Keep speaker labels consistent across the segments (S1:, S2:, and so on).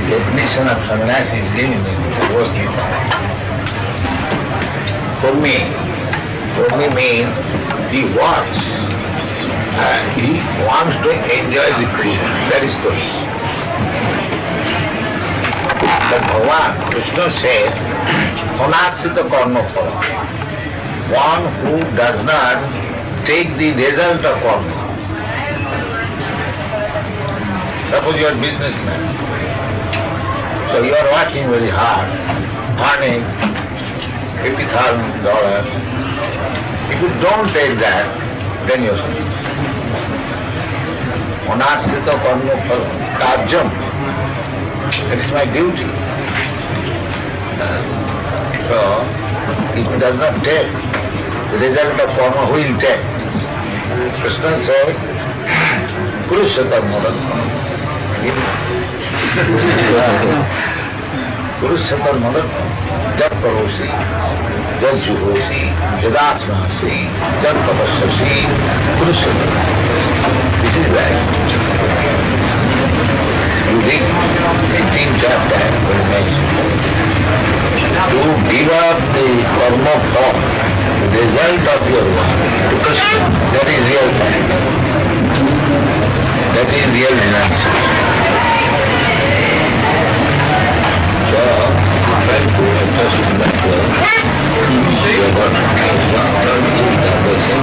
S1: Definition of sannyasi is giving me the working time. For me means he wants to enjoy the Krishna. That is good. But Bhagavan Krishna said, Anasita karma phala. One who does not take the result of karma. Suppose you are a businessman. So you are working very hard, earning $50,000. If you don't take that, then you are suffering. Anasita karma phala karjam. That is my duty. So, if he does not take the result of karma, who will take? Krishna said, Kurushatam Madhya. Kurushatam Madhya. Jab karosi, jab juhosi, jadasnasi, jab tapasyasi, Kurushatam. This is right. You read 18th chapter, very nice. To give up the karma form, the result of your work, to Krishna, that is real time. That is real renunciation. So, try to adjust to that work. Your work is not only the person.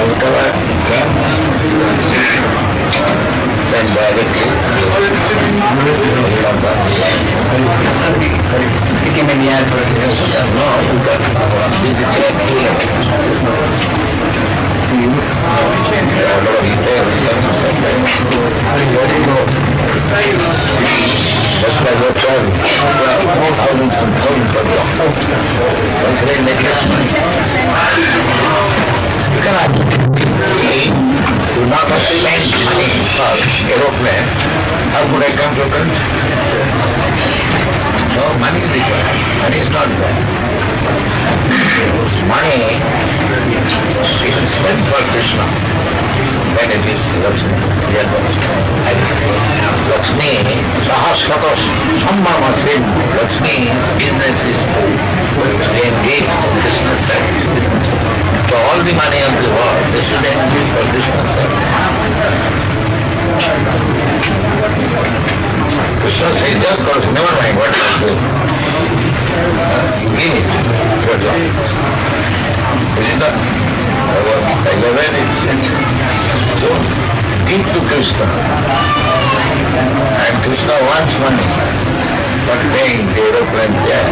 S1: Whatever comes, then directly, just like your child, all thousands and thousands of dollars. Once they neglect money, you cannot do not spend money for aeroplane. How could I come to a country? So money is required. Money is not bad. Money is spent for Krishna. Then it is Lakshmi. Lakshmi, Sahasratas, Sammama Sim. Lakshmi's business is to engage in Krishna's service. So all the money of the world, they should engage for Krishna's service. Krishna says, just because, never mind what you do. Give it, your job. Is it not? I love it. So, give to Krishna. And Krishna wants money, but paying the aeroplane fare.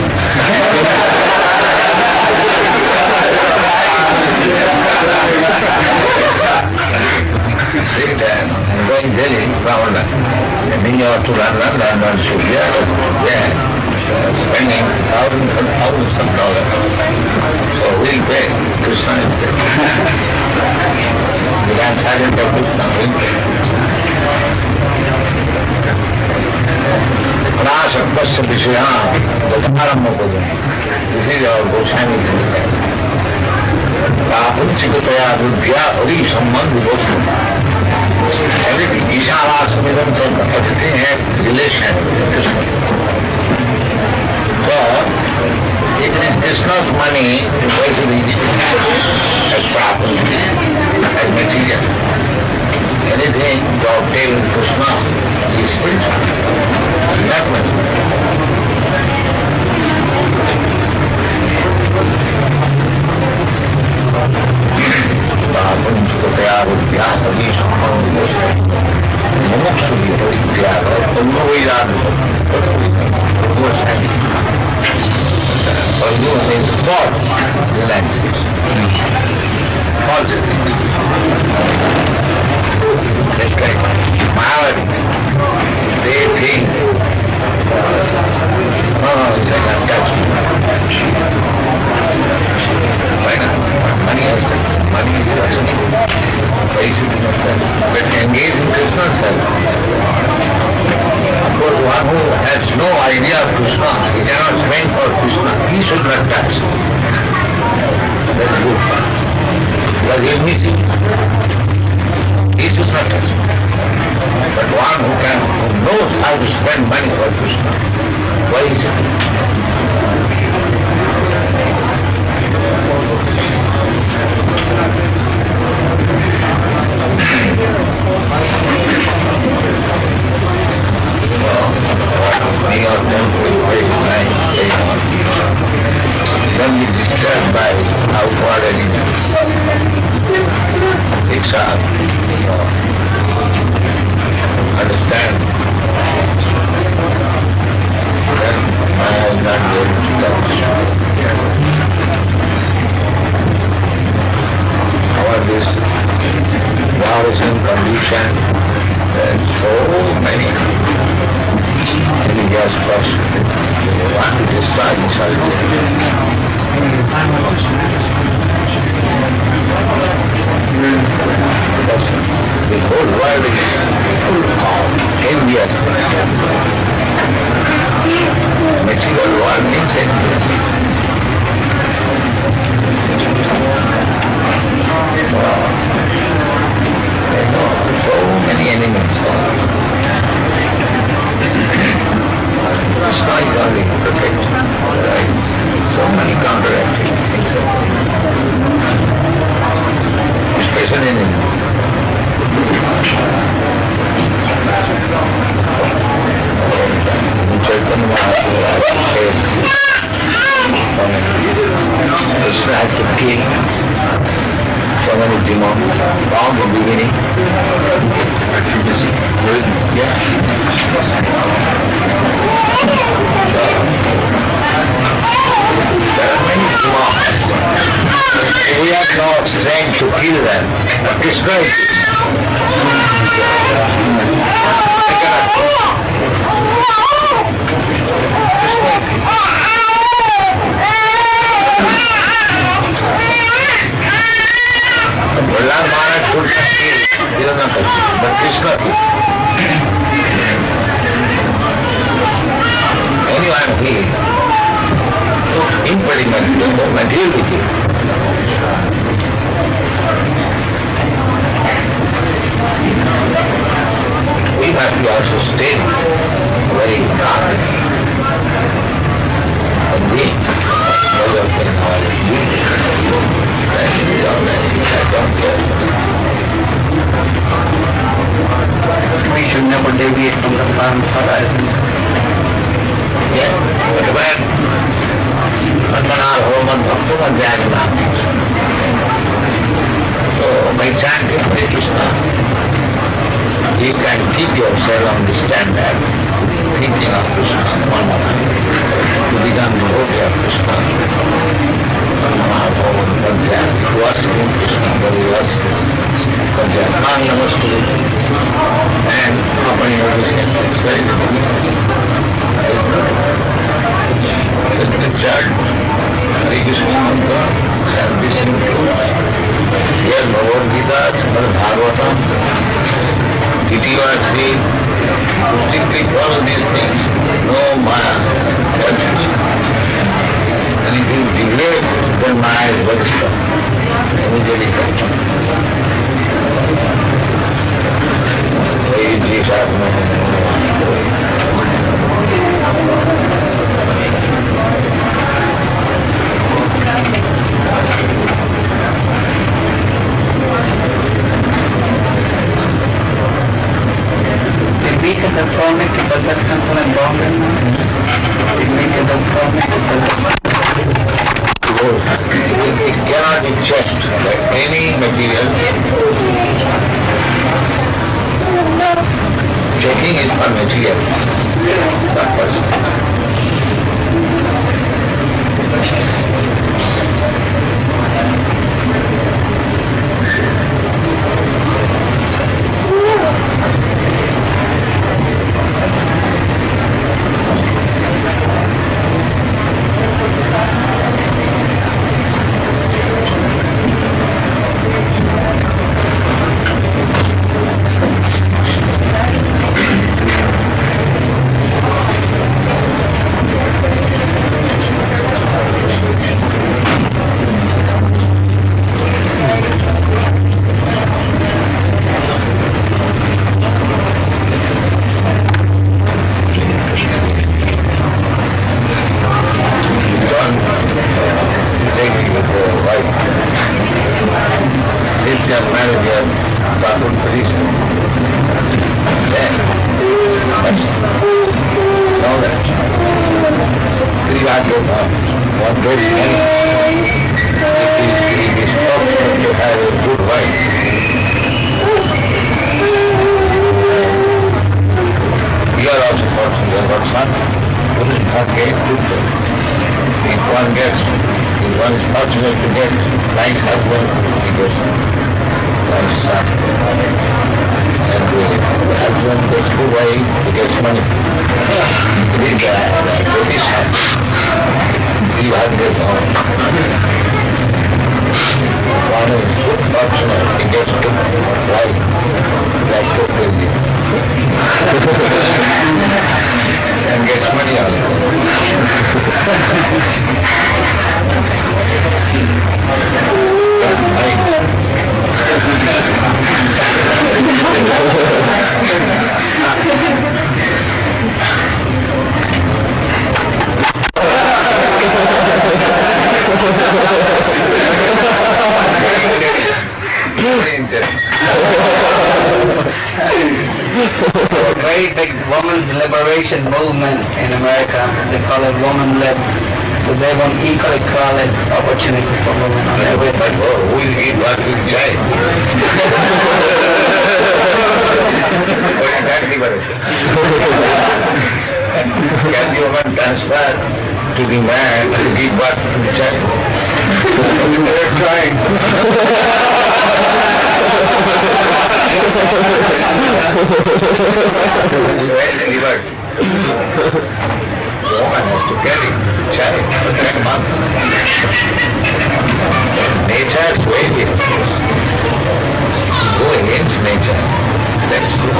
S1: See that? I'm going Delhi, Ravana. And then you have to run, so spending thousands and thousands of dollars. So we'll pay. Krishna is paying. The grand sergeant of Krishna will pay. Anasaktasya Vishayam, Dadaramma Bhagwan. This is our Goswami system. Prapunchikataya Vidya Hari Sambandh Goswami. Everything, Ishalastamidam Sarva, everything has relation with Krishna. So, if it is Krishna's money, why should we give it as property, as material? Anything to obtain Krishna is spiritual, not material. Prapunchikataya Vidya Hari Sambandh Goswami. Mumuksu Vidya, Purvavayadu, Goswami. Or you means God relaxes. money is possible. Why should he not serve? But engage in Krishna's service. Of course, one who has no idea of Krishna, he cannot spend for Krishna, he should not touch. That is good. Because he is missing. He should not touch. But one who knows how to spend money for Krishna, why is it? Many of them will very nice, very happy. Don't be disturbed by outward elements. It's up, understand that I am not able to touch. Our this violation condition, there are so many gas first. You want to destroy this ultimate. Because the whole world is full of envious. Material world means envious. There are so many enemies. Krishna is only perfect. Right? So many counteracting things. Special enemy. Chaitanya Mahaprabhu says, Krishna had to kill so many demons from the beginning. Yeah. There are many demons. We have no strength to kill them, but destroy it. Prahlad Maharaj could not kill Hiranyakashipu, but Krishna could. Anyone he impediment to the materiality. We must be also stay very calm and being developing our unity. That is all I don't care. We should never deviate from the plan for us. Yeah, but when Patmanar Homan Bhaktavan Jayana, so by chanting Hare Krishna, you can keep yourself on the standard, thinking of Krishna, to become devotee of Krishna. Patmanar Homan Bhaktavan, worshipping Krishna, but he worshipping Bhaktavan, Namaste, and offering your disciples, very good. The child, Hare Krishna mantra, and this includes here Bhagavad Gita, Srimad Bhagavatam, Titivashi, strictly follow these things, no Maya, and if you degrade, then Maya is very strong, immediately comes. It cannot be checked by any material. Checking is for material, not person. teacher, manager, corporate position. Then, that's all that. Srivadya one very many. It is possible to have a good wife. We are also fortunate about son. If one is fortunate to get nice husband, he gets nice son. And the husband gets good wife, he gets money. With the British he has get home. One is good fortunate, he gets good wife, like Kotelji. And gets money out of it.
S2: A very big women's liberation movement in America. They call it woman lib. So they want equal opportunity for women on everything.
S1: But who will eat what is child? What is that liberation? Can the woman transfer to the man to give birth to the child? They are trying. Delivered. The woman has to carry the child for 10 months. Nature is way different. Go against nature. That's good.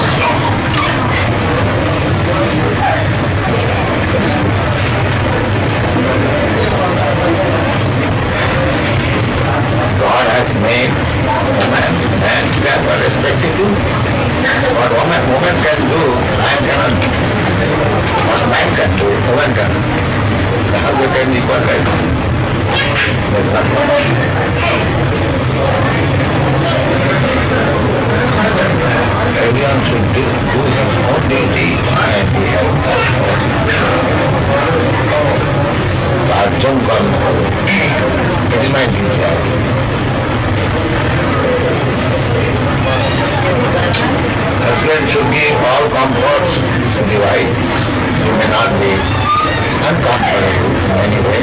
S1: God has made woman and man are respected too. What woman can do, man cannot. What man can do, woman can. How they can equal right? There's nothing. Everyone should do his own duty and be helped. Arjun Karma. It is my duty. Husband should give all comforts to the wife. He may not be uncomfortable in any way.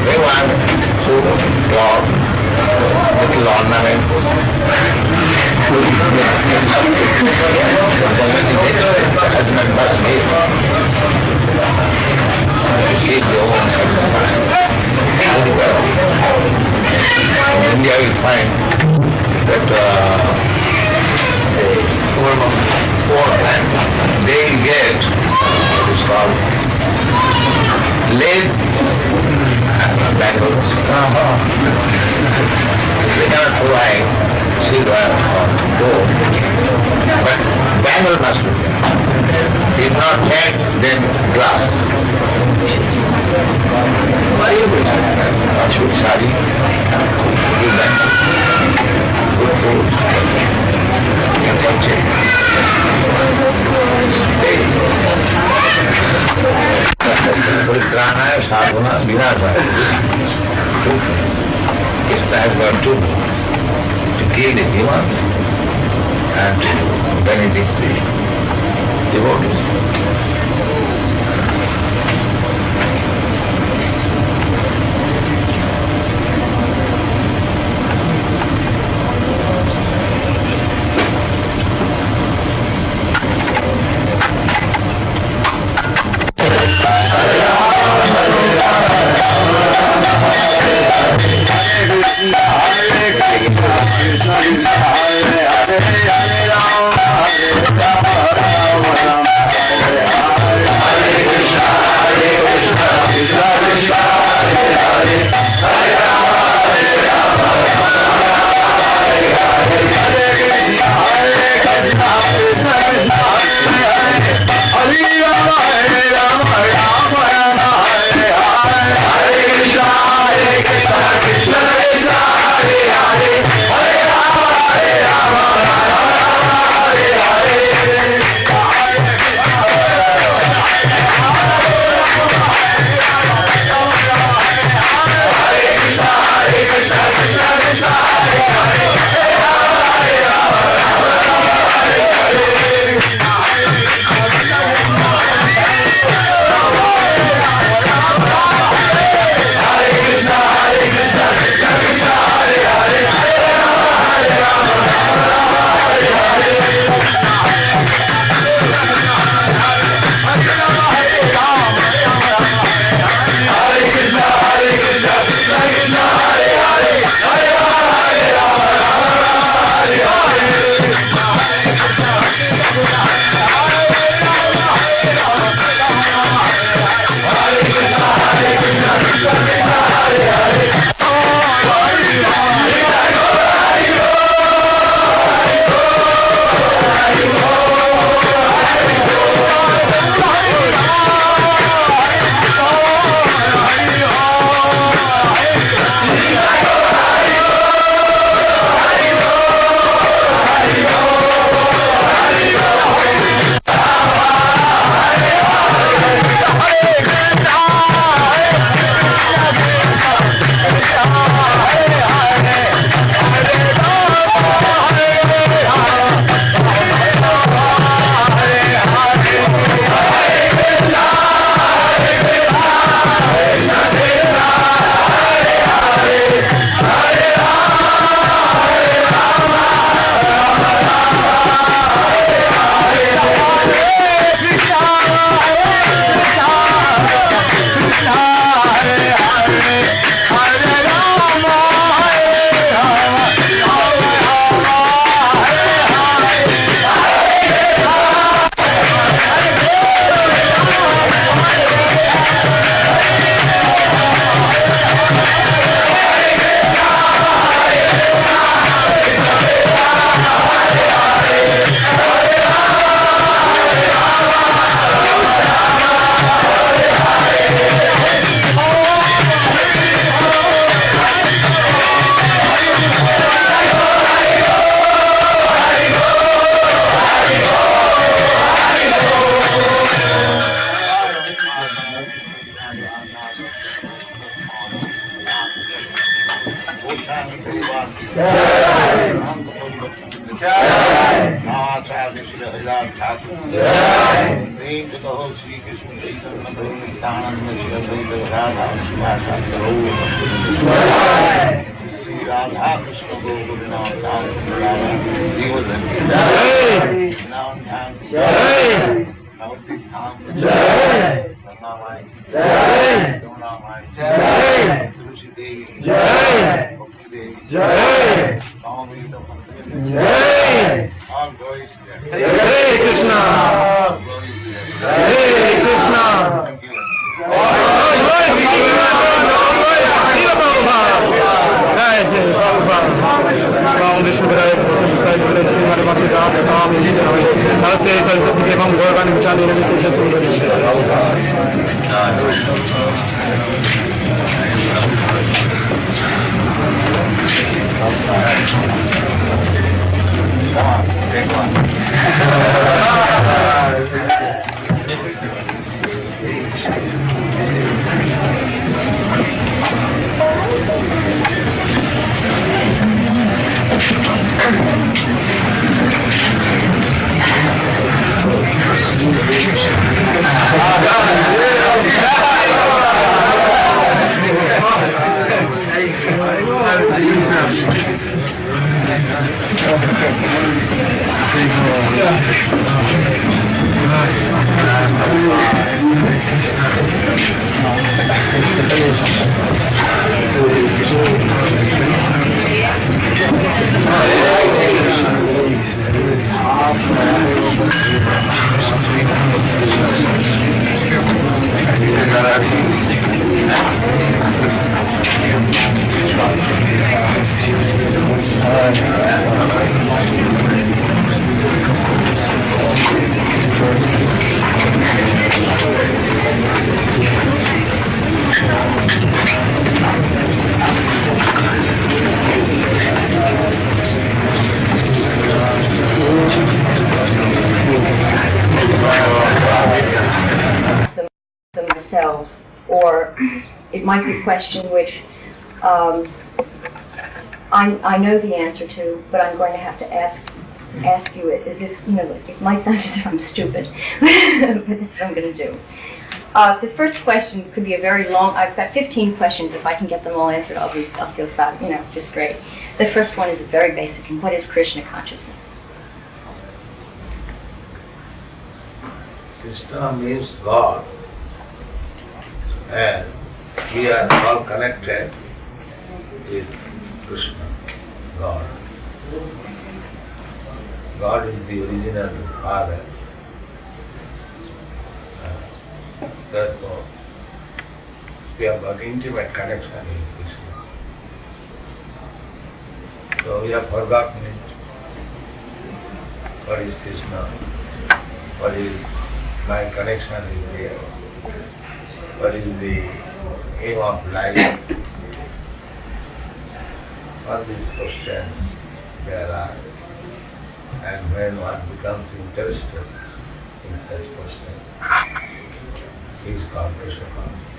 S1: They want food, cloth, little ornaments. The husband must give to keep the woman satisfied. Very well. In India you find that poor man, they get what is called lead bangles. They cannot provide silver or gold, but bangle must be there. If not that, then glass. Much good sari, good bangle, good food. Paritrana, sadhana, vinasa. Krishna has got to kill the demons and to benedict the devotees.
S3: Krishna Krishna Hare Hare
S1: Praying to the whole Sri Krishna Chaitanya Prabhu Nityananda Shri Advaita Radha Sivasa Prabhu Sri Radha Krishna Govardhana Radha Devardhan Nam Dham Navati Dham Pranamai Donamai Tulsi Devi Bhakti Devi Swami all glories to them.
S3: Hare Krishna.
S1: All glories to them.
S3: Hare Krishna.
S1: Thank you.
S3: All glory to Krishna. All glory to Prabhupada. Jai Jai Prabhupada. Ram Vishnu Vidaya Krishna Vistai Vidaya Sri Mari Bhaktivedanta Swami Saraswati Saraswati Devam Gaurvani Vichani Nirvisesha Sundari.
S1: Come on, take one.
S4: Myself, or it might be a question which I know the answer to, but I'm going to have to ask you it as if, it might sound as if I'm stupid, but that's what I'm going to do. The first question could be a very long, I've got 15 questions. If I can get them all answered, I'll feel fab, just great. The first one is very basic, and what is Krishna consciousness?
S1: Krishna means God, and we are all connected with Krishna, God. God is the original Father. Therefore, we have got intimate connection with Krishna. So we have forgotten it. What is Krishna? What is my connection with Him? What is the aim of life? All these questions there are. And when one becomes interested in such questions, he is called Krishna consciousness.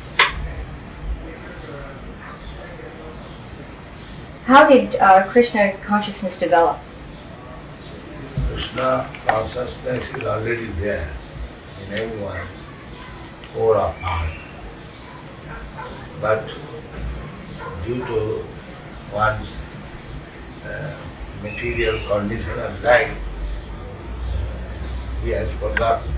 S4: How did Krishna consciousness develop?
S1: Krishna consciousness is already there in everyone's core of mind. But due to one's material condition of life, he has forgotten.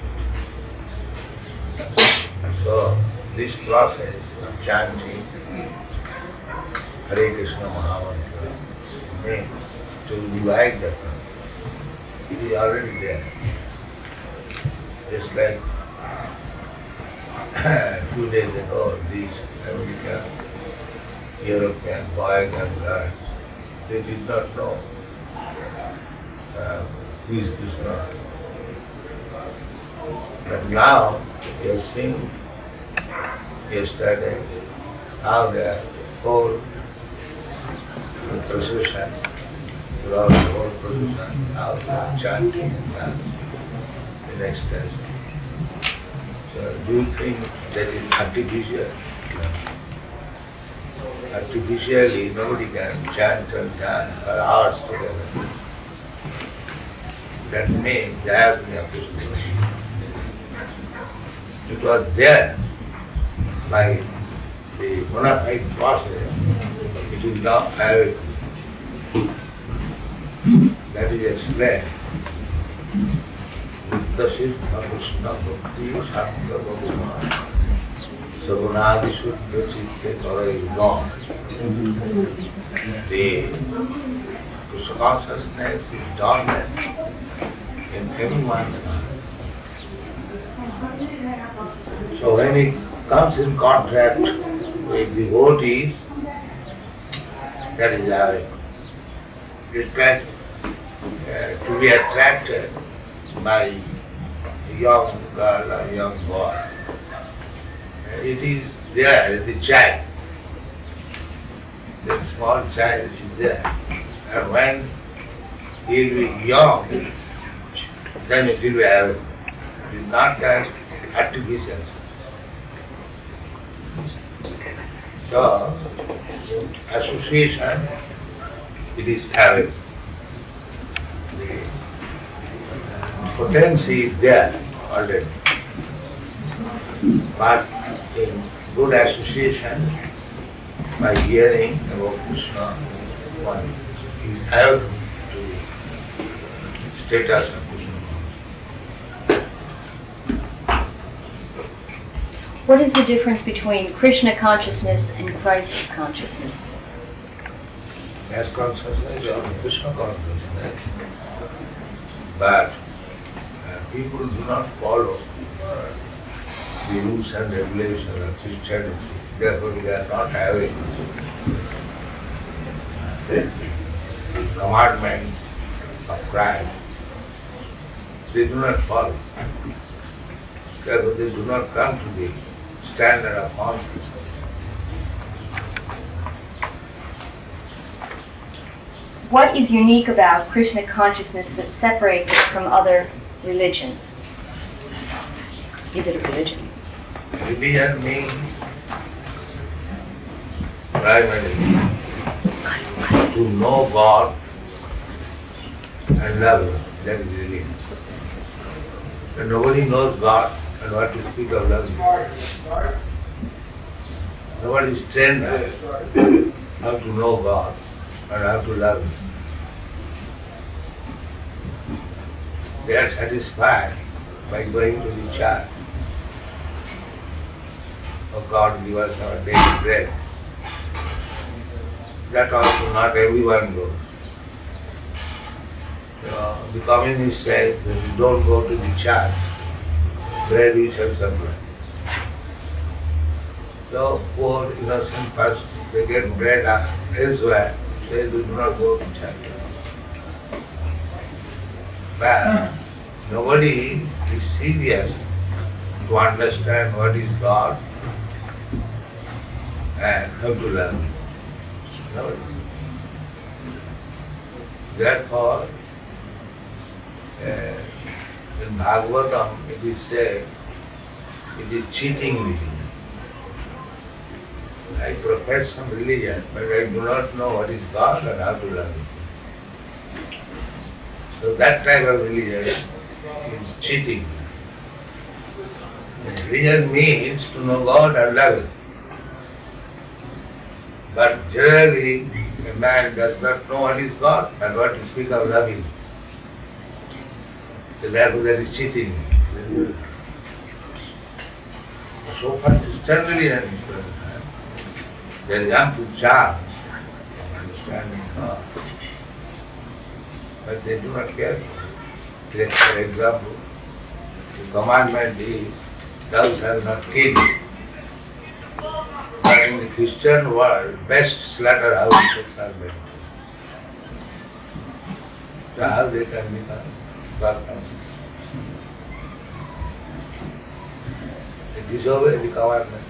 S1: So this process of chanting Hare Krishna Mahamantra means to revive the mind. It is already there. Just like 2 days ago, these American, European boys and girls, they did not know who is Krishna. But now, they have seen yesterday how their whole procession, throughout the whole procession, how they are chanting and dancing in ecstasy. So do you think that is artificial? artificially nobody can chant and dance for hours together. That means Jayagni of Krishna. It was there by the bona fide process. It is now Arabic. That is explained. Nityasith Krishna Bhakti Shakta Bhagavana Sagunadi Shuddha Chitte Karai Gone. The Krishna consciousness is dormant in everyone's mind. So when it comes in contact with the devotees, that is how it can to be attracted by a young girl or young boy. It is there, the child. The small child is there. And when he will be young, then it will be Arabic. It is not that artificial. So, association, it is Arabic. The potency is there already. But in good association, by hearing about Krishna, one is able to status of Krishna.
S4: What is the difference between Krishna consciousness and Christ consciousness?
S1: As consciousness or Krishna consciousness, but people do not follow the rules and regulations of Christianity. Therefore, they are not having the commandment of Christ. They do not follow. Therefore, they do not come to the standard of consciousness.
S4: What is unique about Krishna consciousness that separates it from other religions? Is it a religion?
S1: Religion means primarily to know God and love Him. That is religion. And nobody knows God and what to speak of love Him. Nobody is trained how to know God and how to love Him. They are satisfied by going to the church. Oh God, give us our daily bread. That also not everyone goes. The communist says that you don't go to the church, bread you shall supply. So poor innocent person, they get bread elsewhere, they do not go to church. But nobody is serious to understand what is God and how to learn. Nobody. Therefore, in Bhagavatam it is said, it is cheating religion. I profess some religion, but I do not know what is God and how to learn it. So that type of religion is cheating. Religion means to know God and love Him. But generally, a man does not know what is God and what to speak of loving. So therefore that is cheating. So far distant religion is concerned, there is ample chance of understanding God. But they do not care. Take for example, the commandment is, thou shalt not kill. But in the Christian world, best slaughterhouses are made. So how they can become God conscious? They disobey the commandment.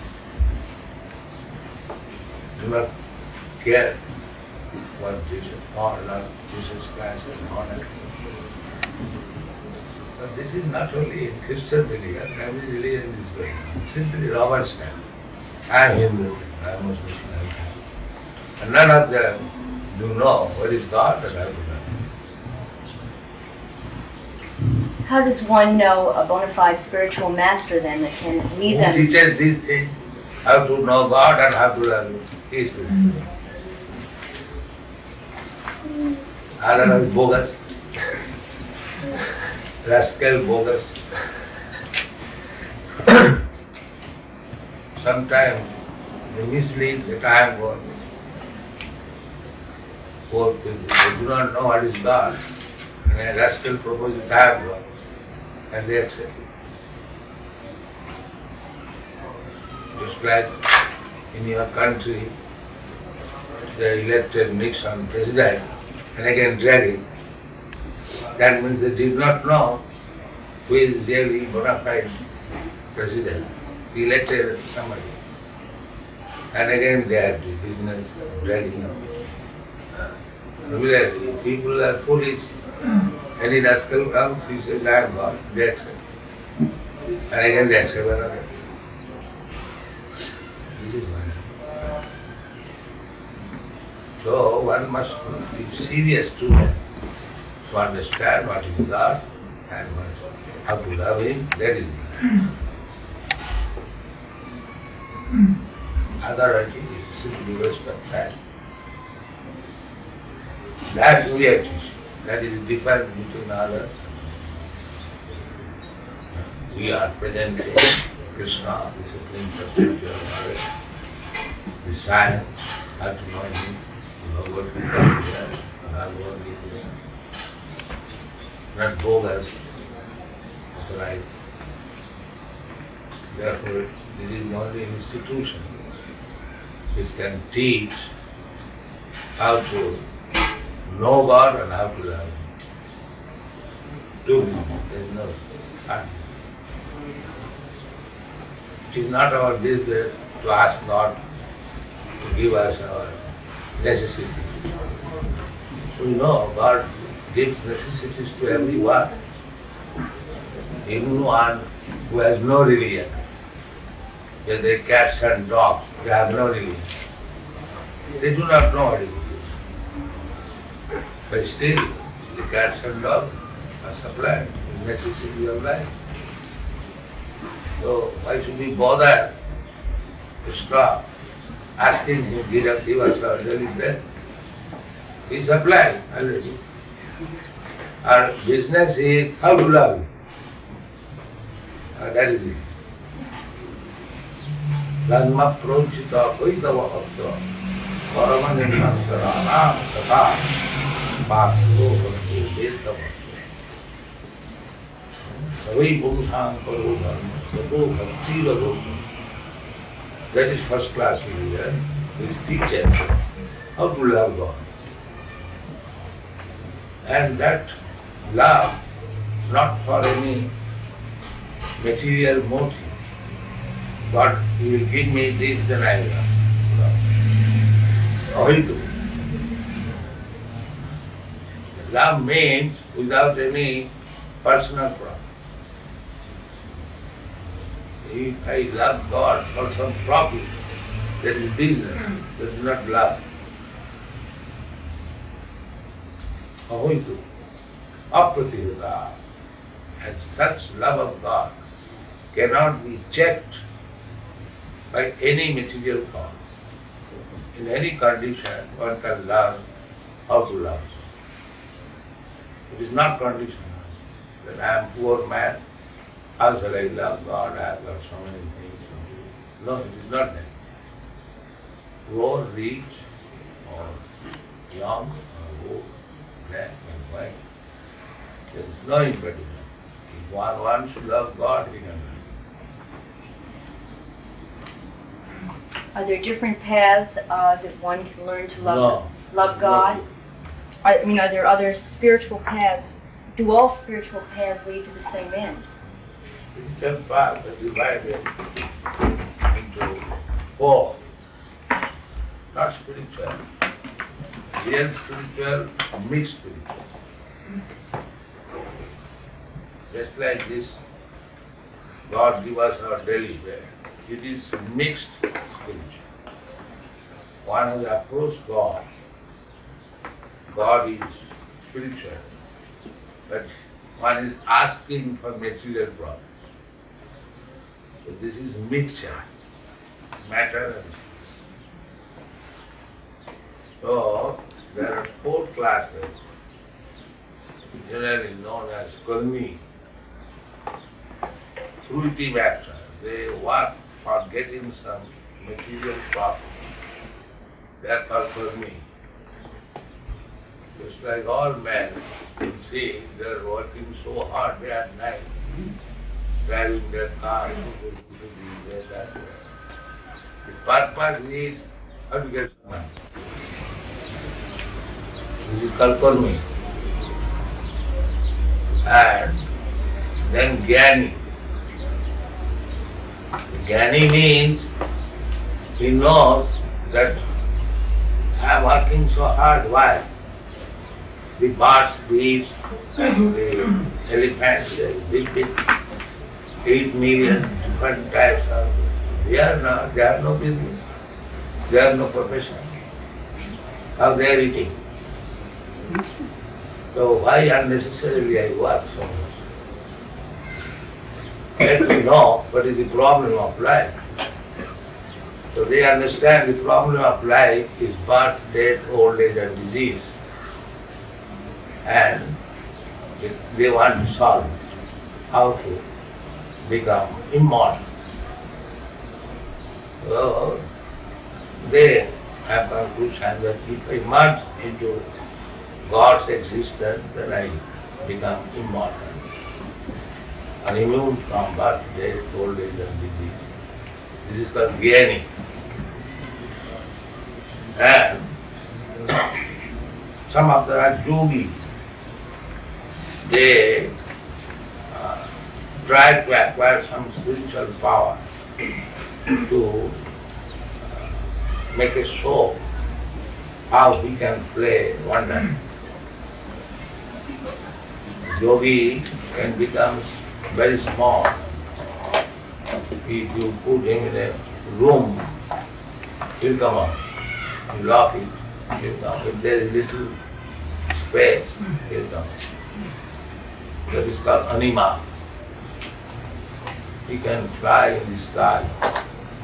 S1: Do not care what Jesus or not Jesus Christ and honor. But this is not only in Christian religion, every religion is going on. Simply Robert said, I am Hindu, I am Muslim. And none of them do know what is God and how to know.
S4: How does one know a bona fide spiritual master then that can lead
S1: Who
S4: them?
S1: teaches these things? How to know God and how to love Him. He is spiritual. Otherwise bogus. Rascal bogus. Sometimes they mislead the time God. Poor people, they do not know what is God. And a rascal proposes time God. And they accept it. Just like in your country, they elected Nixon president and again drag it. That means they did not know who is really bona fide president. They elected somebody. And again they have the business of dragging up. Similarly, people are foolish. Any rascal comes, he says, I am God, they accept. And again they accept another. This is one. So one must be serious to understand what is God and how to love Him, that is it. Authority is simply waste of time. That we have to see. That is the difference between others. We are presenting Krishna, the Supreme Personality of knowledge, the science, how to know Him, to know what we can do, how to know Him. Not bogus, that's right. Therefore, this is only an institution which can teach how to know God and how to love Him. There is no time. It is not our business to ask God to give us our necessities. We know God gives necessities to everyone, even one who has no religion. If they cats and dogs, they have no religion. They do not know what it is. But still, the cats and dogs are supplied with necessity of life. So why should we bother to stop asking Him, give us our daily bread? He supplied already. Our business is how to love Him. That is it. Dhamma prochita koitava bhakta paramanirmasaranam tatha Paslo bhakti vedta bhakti Savai bhumsang karo dharma sato bhakti bhakti. That is first class religion, which teaches how to love God. And that love, not for any material motive, but He will give me this, then I will love. Love means without any personal profit. If I love God for some profit, that is business, that is not love. Ahoitu, apratihata, and such love of God cannot be checked by any material cause. In any condition, one can learn how to love. It is not conditional. That I am a poor man, how shall I love God? I have got so many things. No, it is not that. Poor, rich, or young, or old, black and white. There is no impediment. If one wants to love God, he can love.
S4: Are there different paths that one can learn to love God? Are there other spiritual paths? Do all spiritual paths lead to the same end?
S1: Spiritual paths are divided into four. Not spiritual. Real spiritual, mixed spiritual. Just like this, God give us our daily bread. It is mixed spiritual. one has approached God. God is spiritual, but one is asking for material problems. So this is mixture, matter and spirit. So there are 4 classes, generally known as karmi, fruitive action. They work for getting some material profit. They are called karmi. Just like all men, you see, they are working so hard day and night, driving their car, to this, that. The purpose is how to get some money. This is called karmi. And then jnani. Jnani means he knows that I am working so hard. Why? The birds, bees, the elephants, big 8 million different types of. They have no business. They have no profession. How they are eating? So why unnecessarily I work so much? Let me know what is the problem of life. So they understand the problem of life is birth, death, old age and disease. And they want to solve how to become immortal. So they have conclusion that if I merge into God's existence, then I become immortal, unimmune from birth, death, old age and disease. This is called jnani. And some of the yogis, they try to acquire some spiritual power to make a show how he can play wonder. Yogi can become very small. If you put him in a room, he'll come out. You lock it, he'll come. If there is little space, he'll come. That is called anima. He can fly in the sky,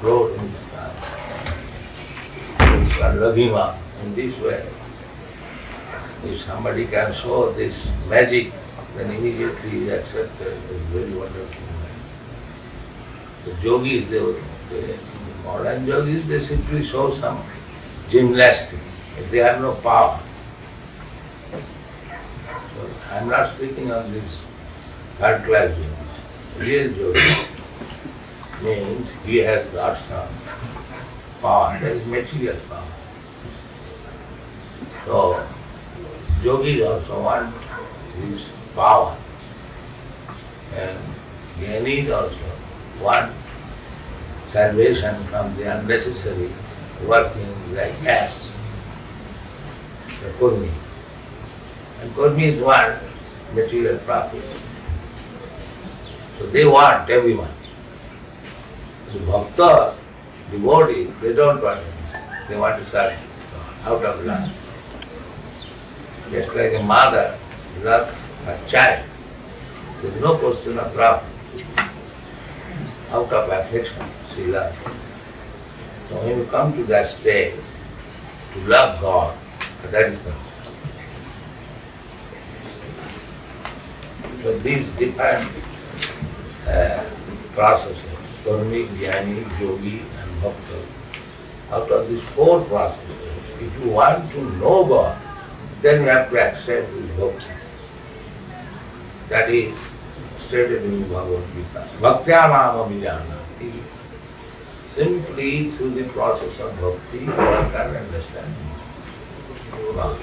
S1: float in the sky. That is called laghima. In this way, if somebody can show this magic, then immediately he is accepted as very wonderful. The yogis, the modern yogis, they simply show some gymnastics. They have no power. So I am not speaking of this third class yogis. Real yogi means he has lots of power. There is material power. So yogis also want this power. And jnanis also want salvation from the unnecessary working like ass. The karmi. And karmi is one material profit. So they want everyone. So bhakta, devotees, they don't want anything. They want to serve out of love. Just like a mother loves her child. There is no question of love. Out of affection, she loves. So when you come to that state, to love God, that is the. So these different processes, karmi, jnani, yogi and bhakta. Out of these 4 processes, if you want to know God, then you have to accept this bhakti. That is stated in Bhagavad Gita. Bhaktya vijanati. Simply through the process of bhakti, one can understand God.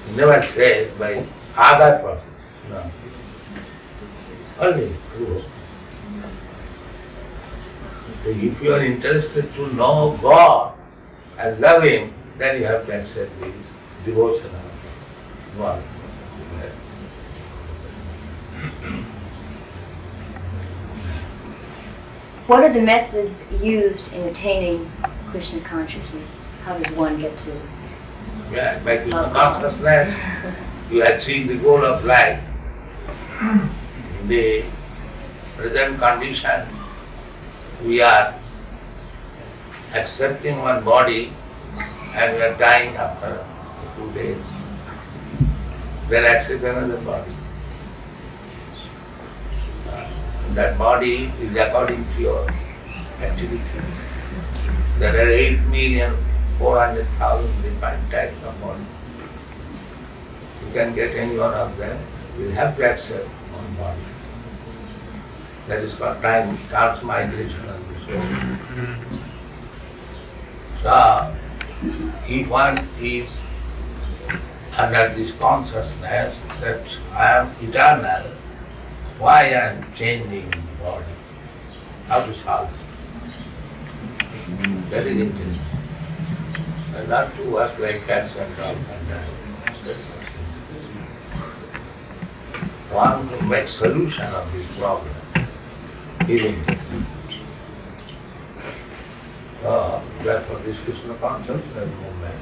S1: He never says by other process. No. Only through bhakti. So if you are interested to know God and love Him, then you have to accept this devotion of God.
S4: What are the methods used in attaining Krishna consciousness? How does one get to?
S1: Yeah, by Krishna consciousness, you achieve the goal of life. In the present condition, we are accepting one body and we are dying after 2 days. Then accept another body. That body is according to your activity. There are 8,400,000 different types of bodies. You can get any one of them. You have to accept one body. That is called time, transmigration of this world. So, if one is under this consciousness that I am eternal, why I am changing body? How to solve it? That is intelligence. And not to work like cats and dogs and die. One to make solution of this problem is intelligence. So, therefore this Krishna consciousness movement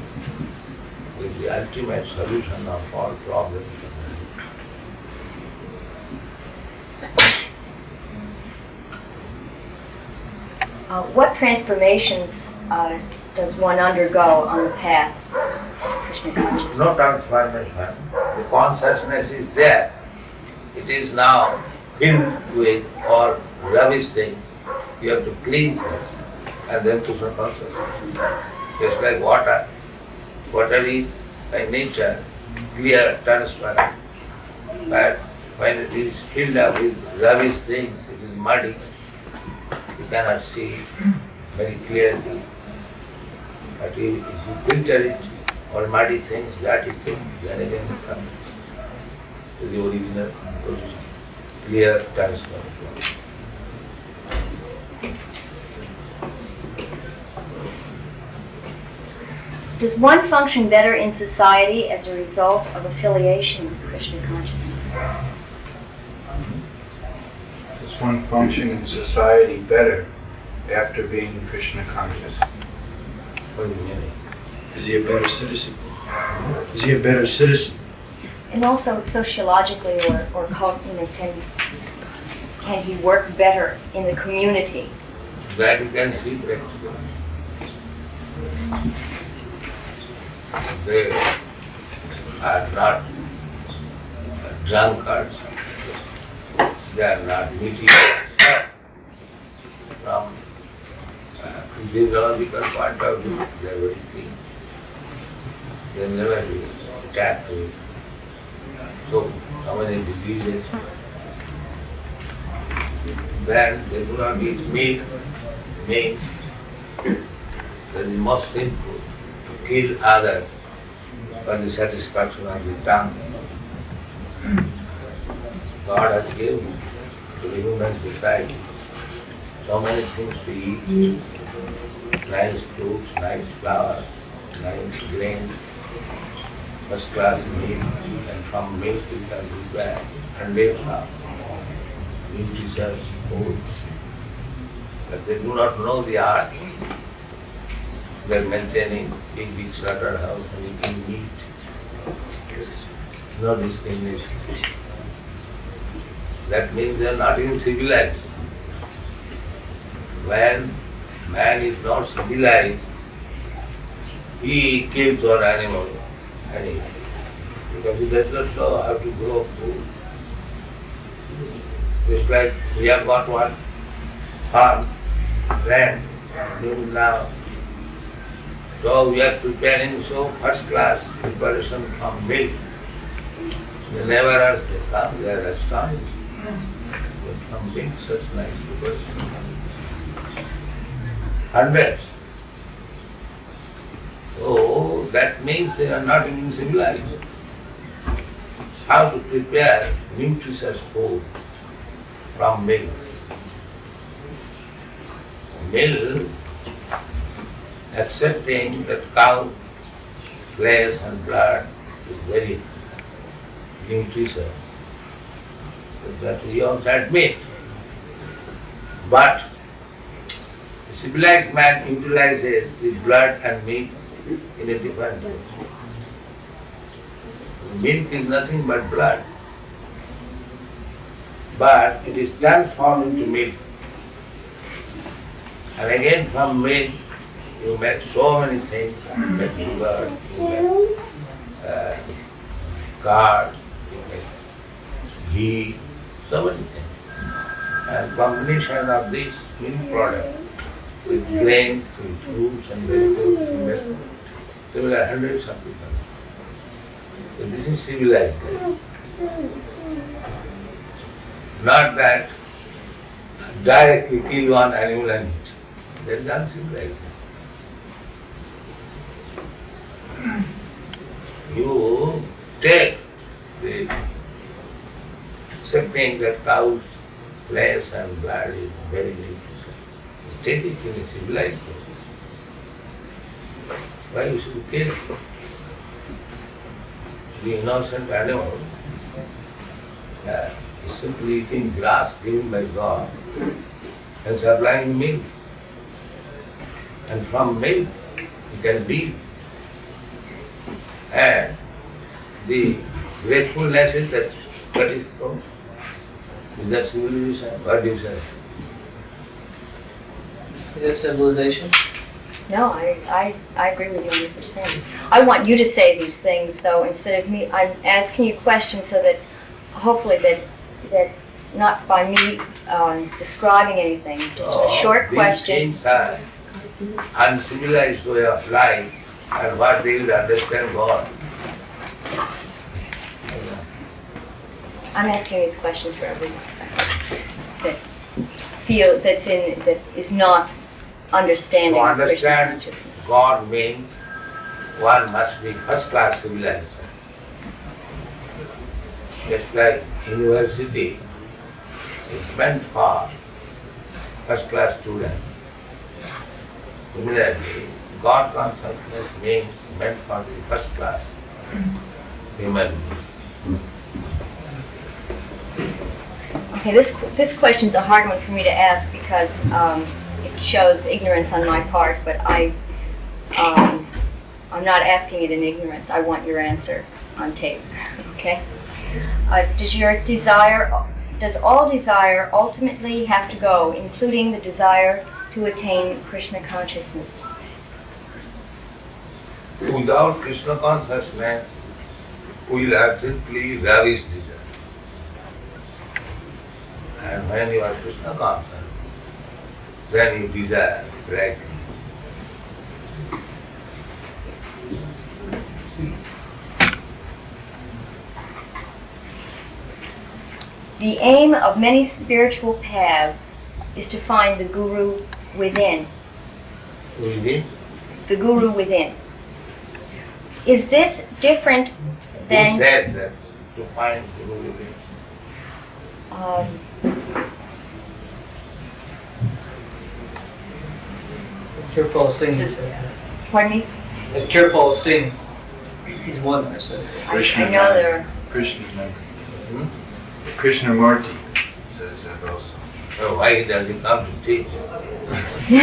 S1: is the ultimate solution of all problems.
S4: What transformations does one undergo on the path of Krishna consciousness?
S1: No transformation. The consciousness is there. It is now filled with all rubbish things. You have to clean first and then Krishna consciousness. Just like water. Water is by nature clear, transparent. But when it is filled up with rubbish things, it is muddy. You cannot see very clearly. But if you filter it, all muddy things, dirty things, then again it comes to the original position. Clear, transparent.
S4: Does one function better in society as a result of affiliation with Krishna consciousness?
S5: Does one function in society better after being Krishna conscious?
S1: What do you mean?
S5: Is he a better citizen? Is he a better citizen?
S4: And also sociologically, or can he work better in the community?
S1: That you can see practically. They are not drunkards. They are not meaty. From physiological point of view, they are very clean. They never be attacked with so many diseases. Then they do not eat meat. That is most simple. To kill others for the satisfaction of the tongue. God has given to the human society so many things to eat, nice fruits, nice flowers, nice grains, first class meat, and from milk you can prepare hundreds of nutritious foods. But they do not know the art. They are maintaining big slaughterhouse and eating meat. No discrimination. That means they are not even civilized. When man is not civilized, he kills our animal and eats. Because he does not know how to grow food. Just like we have got one farm, land, now. So we are preparing so first class preparation from milk. Whenever else they come, they are astonished. From milk, such nice preparation. Hundreds. So that means they are not even civilized. How to prepare nutritious food from milk? Milk, accepting that cow flesh and blood is very nutritious, that we also admit. But the civilized man utilizes the blood and meat in a different way. Milk is nothing but blood, but it is transformed into milk. And again from milk you make so many things, you make sugar, you make curd, you make ghee, so many things. And combination of this milk product with grains, with fruits and vegetables, you make similar hundreds of people. So this is civilized. Not that directly kill one animal and eat. That is uncivilized. You take the accepting that cow's flesh and blood is very delicious. You take it in a civilized way. Why you should kill it? The innocent animal is simply eating grass given by God and supplying milk. And from milk you can live. And the gratefulness is that what is from? Is that civilization? What do you say?
S2: Is it civilization?
S4: No, I agree with you 100%. I want you to say these things, though, instead of me. I'm asking you questions so that hopefully that not by me describing anything, just a short question.
S1: These things are uncivilized way of life, and what they will understand God.
S4: I'm asking these questions for everyone that is not understanding
S1: To
S4: Krishna
S1: understand
S4: consciousness.
S1: God means one must be first class civilized. Just like university is meant for first class students. Similarly, God consciousness means meant for the first class human being.
S4: Okay, this question's a hard one for me to ask because it shows ignorance on my part, but I'm not asking it in ignorance. I want your answer on tape. Okay? Does all desire ultimately have to go, including the desire to attain Krishna consciousness?
S1: Without Krishna consciousness, we will have simply ravished desire. And when you are Krishna conscious, then you desire greatly.
S4: The aim of many spiritual paths is to find the Guru within.
S1: Within?
S4: The Guru within. Is this different than...
S1: Who said that? To find the Guru within.
S2: Kirpal Singh said that.
S4: Pardon me?
S2: Kirpal Singh, he's one that said that.
S4: I know there are...
S5: Krishna Krishnamurti says that also.
S1: So why does he come to teach? He's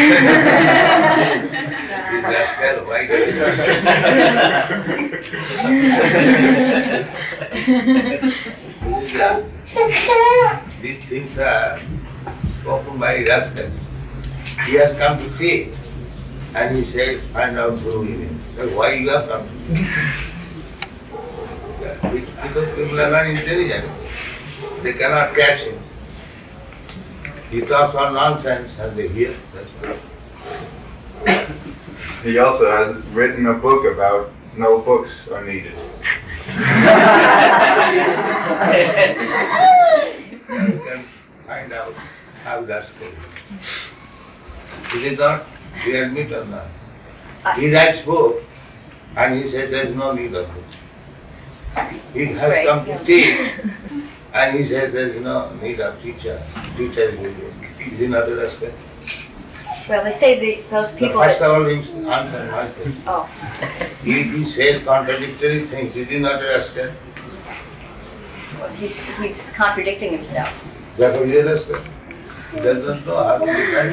S1: rascal, why does he come? These things are spoken by rascals. He has come to teach, and he says, find out Guru within. So why you have come to teach? Because people are not intelligent. They cannot catch him. He talks all nonsense and they hear. That's all.
S5: He also has written a book about no books are needed.
S1: You can find out how that's going. Is it not? We admit or not? He writes book and he says there is no need of books. He has come to teach and he says there is no need of teacher. Teacher is with you. Is he not a rascal?
S4: Well, they say those people
S1: First
S4: that...
S1: of all, he answers my question.
S4: Oh.
S1: He says contradictory things. Is he not a rascal?
S4: Well, he's contradicting himself.
S1: Therefore he is a rascal. He doesn't know how to defend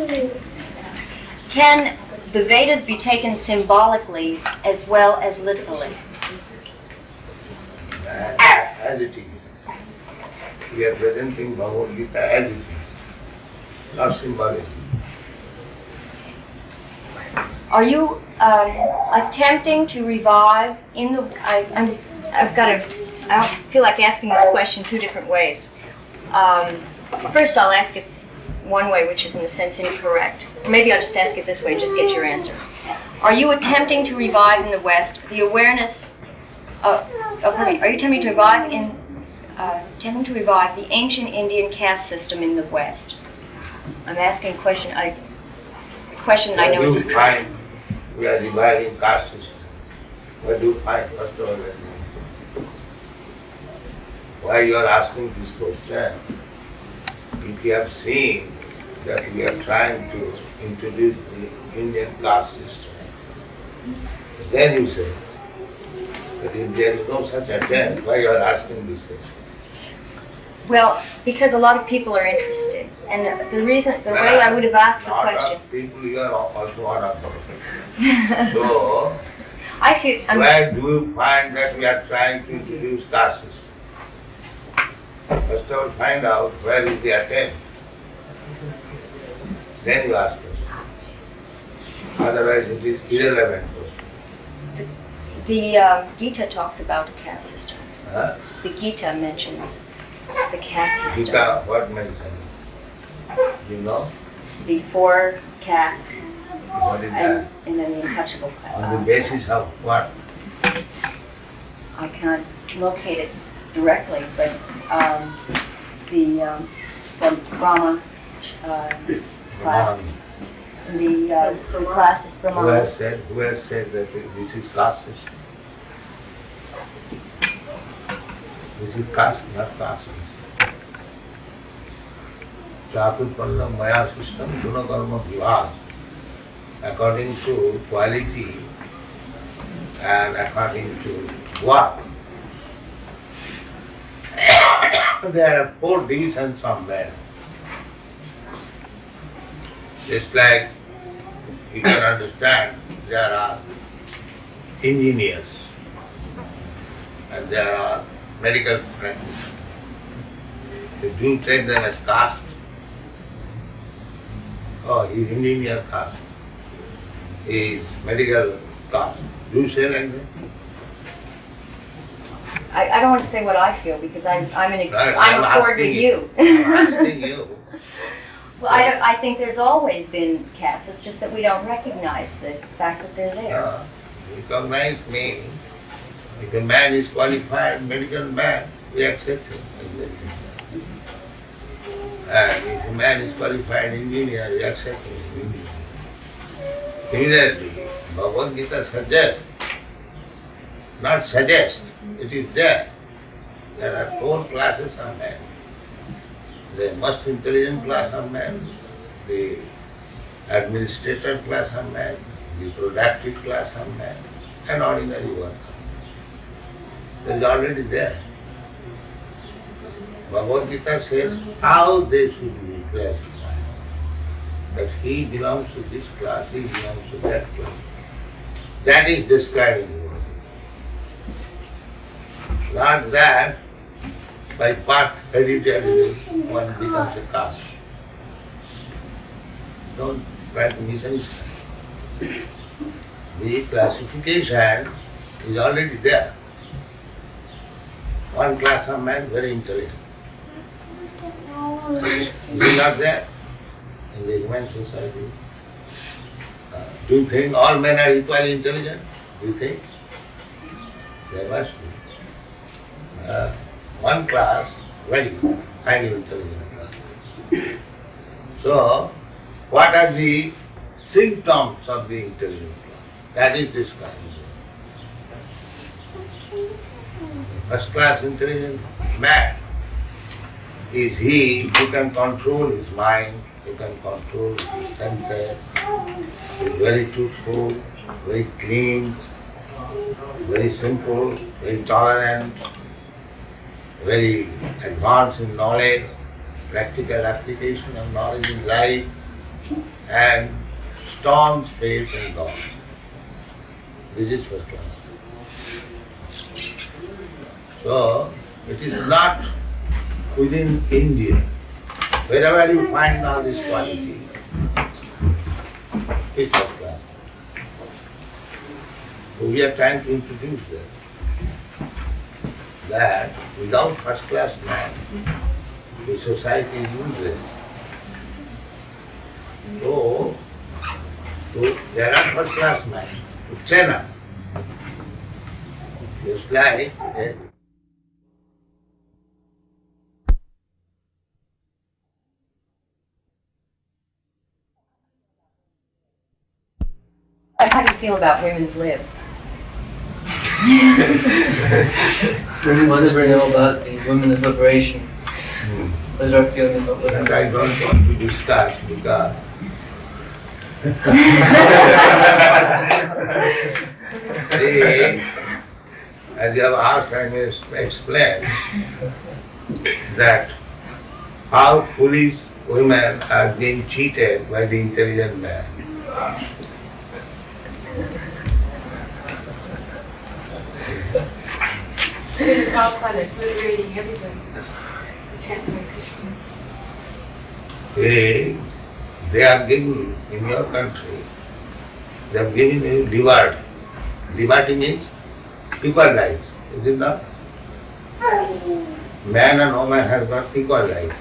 S1: it.
S4: Can the Vedas be taken symbolically as well as literally?
S1: As it is. We are presenting Bhagavad Gita as it is, not symbolically.
S4: Are you attempting to revive in the? I feel like asking this question two different ways. First, I'll ask it one way, which is in a sense incorrect. Maybe I'll just ask it this way, just get your answer. Are you attempting to revive in the West the awareness are you attempting to revive the ancient Indian caste system in the West? I'm asking a question. A question that I know is a
S1: find we are reviving caste system. What do you find first of all? Why you are asking this question? If you have seen that we are trying to introduce the Indian caste system, then you say, but if there is no such attempt, why you are asking this question?
S4: Well, because a lot of people are interested, and the way I would have asked the question.
S1: People here are also one of them. So, where do you find that we are trying to introduce caste system? First of all, find out where is the attempt. Then you ask question. Otherwise, it is irrelevant question.
S4: The Gita talks about a caste system.
S1: Huh?
S4: The Gita mentions the caste system.
S1: Gita, what mentions? You know?
S4: The 4 castes.
S1: What is that?
S4: And then the untouchable caste.
S1: On the basis of what?
S4: I can't locate it directly, but from Brahma class, the class of Brahma.
S1: Who has said that this is caste system? This is caste, not caste system. Chaturpalla Maya system, Guna Karma Vibhag, according to quality and according to what? There are 4 divisions of man. Just like you can understand, there are engineers and there are medical practitioners. If you take them as caste, oh, he is engineer caste, he is medical caste. Do you say like that?
S4: I don't want to say what I feel because I'm accord with you.
S1: I'm asking you.
S4: Well, I think there's always been castes. It's just that we don't recognize the fact that they're there.
S1: Recognize me. If a man is qualified medical man, we accept him. And if a man is qualified engineer, we accept him. Similarly, Bhagavad Gita suggests, not suggests, it is there. There are 4 classes of men. The most intelligent class of man, the administrative class of man, the productive class of man, and ordinary worker. It is already there. Bhagavad Gita says how they should be classified. That he belongs to this class, he belongs to that class. That is describing the world. Not that by birth hereditary one becomes a caste. Don't try to misunderstand. The classification is already there. One class of man very intelligent. It is not there in the human society. Do you think all men are equally intelligent? Do you think? There must be. One class, very highly intelligent class. So, what are the symptoms of the intelligent class? That is described. First class intelligent man is he who can control his mind, who can control his senses, is very truthful, very clean, very simple, very tolerant, very advanced in knowledge, practical application of knowledge in life, and staunch faith in God. This is first class. So, it is not within India. Wherever you find all this quality, it's first class. So we are trying to introduce that without first class man, the society is useless. So there are first class men to train up. Just like
S4: How do you feel about women's lib?
S2: What does we know about the women's liberation? What is our feeling about women?
S1: and I don't want to discuss because as you have asked, I may explain that how foolish women are being cheated by the intelligent man.
S6: Prabhupada is liberating everybody. Chanting Krishna.
S1: They are giving, in your country, they have given you liberty. Liberty means equal rights, is it not? Man and woman have got equal rights.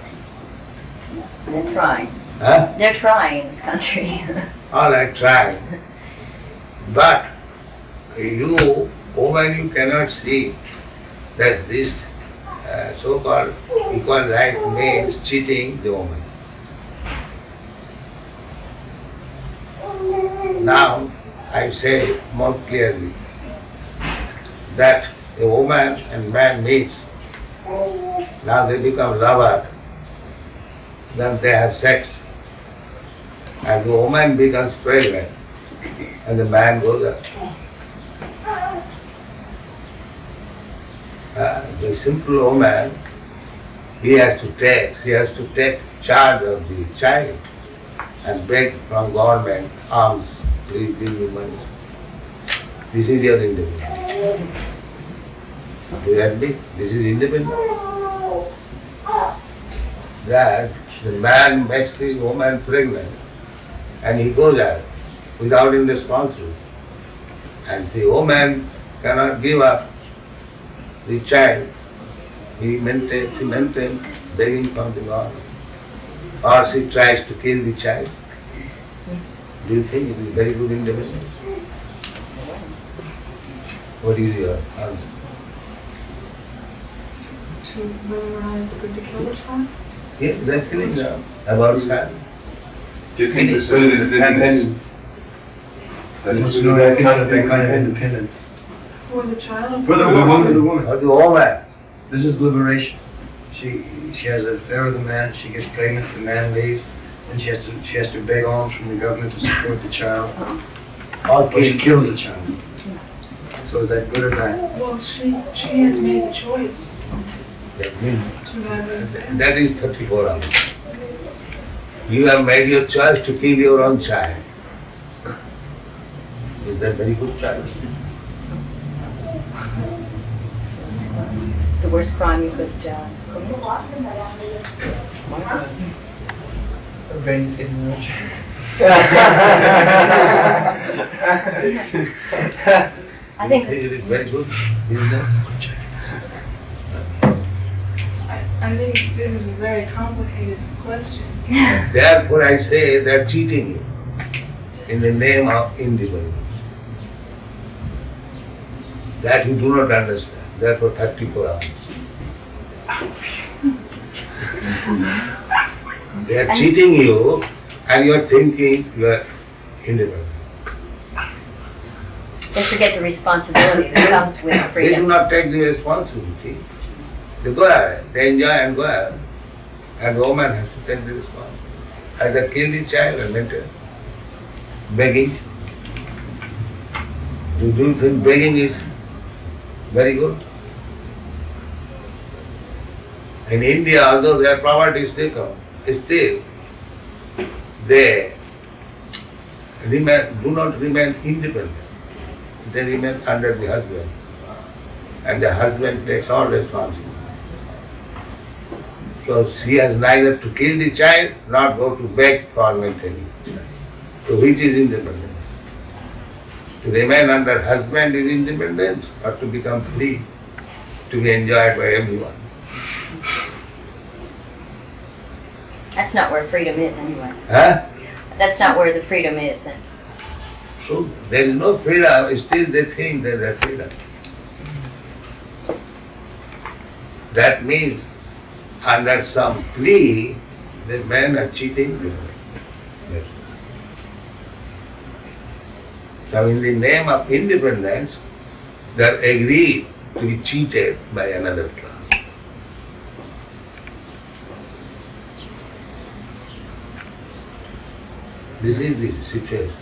S4: They're trying.
S1: Huh?
S4: They're trying in this country.
S1: All right, try. But you, woman, you cannot see that this so-called equal right means cheating the woman. Now, I say more clearly that a woman and man meets. Now they become lovers. Then they have sex. And the woman becomes pregnant. And the man goes up. The simple woman, she has to take charge of the child and beg from government alms, please give me money. This is your independence. Do you agree? This is independence. That the man makes the woman pregnant and he goes out without any responsibility. And the woman cannot give up the child. She maintains begging from the government. Or she tries to kill the child. Do you think it is very good independence? What is your answer?
S6: To memorize good to kill the child?
S1: Yes, they are killing them about child.
S7: Do you think this is independence? That is that kind of independence.
S6: For the child?
S7: For the woman.
S1: Or the woman.
S8: This is liberation. She has an affair with a man, she gets pregnant, the man leaves, and she has to beg alms from the government to support the child. Or she kills the child. So is that good or bad?
S6: Well, she has made the choice
S1: That means
S6: to have
S1: that is 34 hours. You have made your choice to kill your own child. Is that very good choice?
S4: It's the worst crime you could commit.
S2: Our brain is getting rich.
S4: I think
S1: it is very good business.
S6: I think this is a very complicated question.
S1: Therefore I say they are cheating you in the name of independence. That you do not understand. Therefore 34 hours. They are cheating you and you are thinking you are independent.
S4: they forget the responsibility that comes with
S1: They do
S4: freedom.
S1: not take the responsibility. They go ahead, they enjoy and go ahead. And the woman has to take the responsibility. Either kill the child or maintain. Begging. Do you think begging is very good? In India, although their property is taken, still they do not remain independent. They remain under the husband. And the husband takes all responsibility. So she has neither to kill the child nor go to beg for maintaining the child. So which is independence? To remain under husband is independence, or to become free, to be enjoyed by everyone?
S4: That's not where freedom is anyway.
S1: Huh?
S4: That's not where the freedom is.
S1: So there is no freedom, still they think there is freedom. That means under some plea, the men are cheating women. Yes. So in the name of independence, they are agreed to be cheated by another class. This is the situation.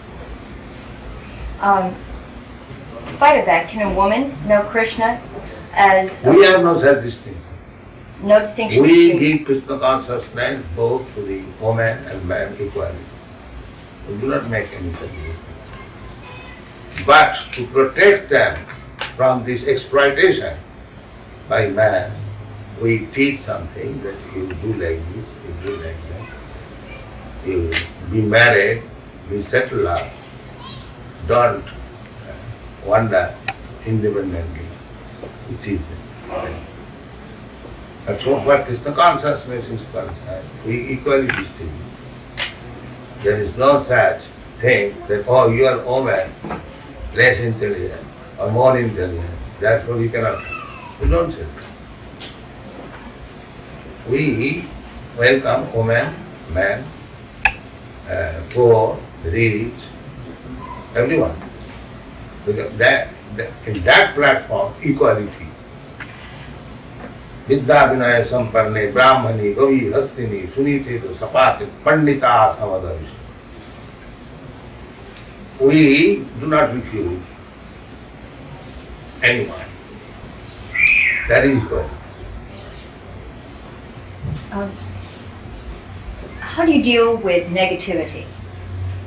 S4: In spite of that, can a woman know Krishna as
S1: We have no such distinction.
S4: no distinction
S1: We
S4: between
S1: give Krishna consciousness both to the woman and man equally. We do not make any such distinction. But to protect them from this exploitation by man, we teach something that you do like this, you do like that. You be married, be settled up, don't wander independently. We teach them. But so far Krishna consciousness is concerned, we equally distinguish. There is no such thing that, oh, you are woman, less intelligent or more intelligent, therefore we cannot. We don't say that. We welcome woman, man, poor, rich, everyone. Because in that platform, equality. Vidya vinaya sampanne, brahmani, gavi, hastini, sunite, sapati, pandita, samadavish. We do not refuse anyone. That is equality.
S4: How do you deal with negativity?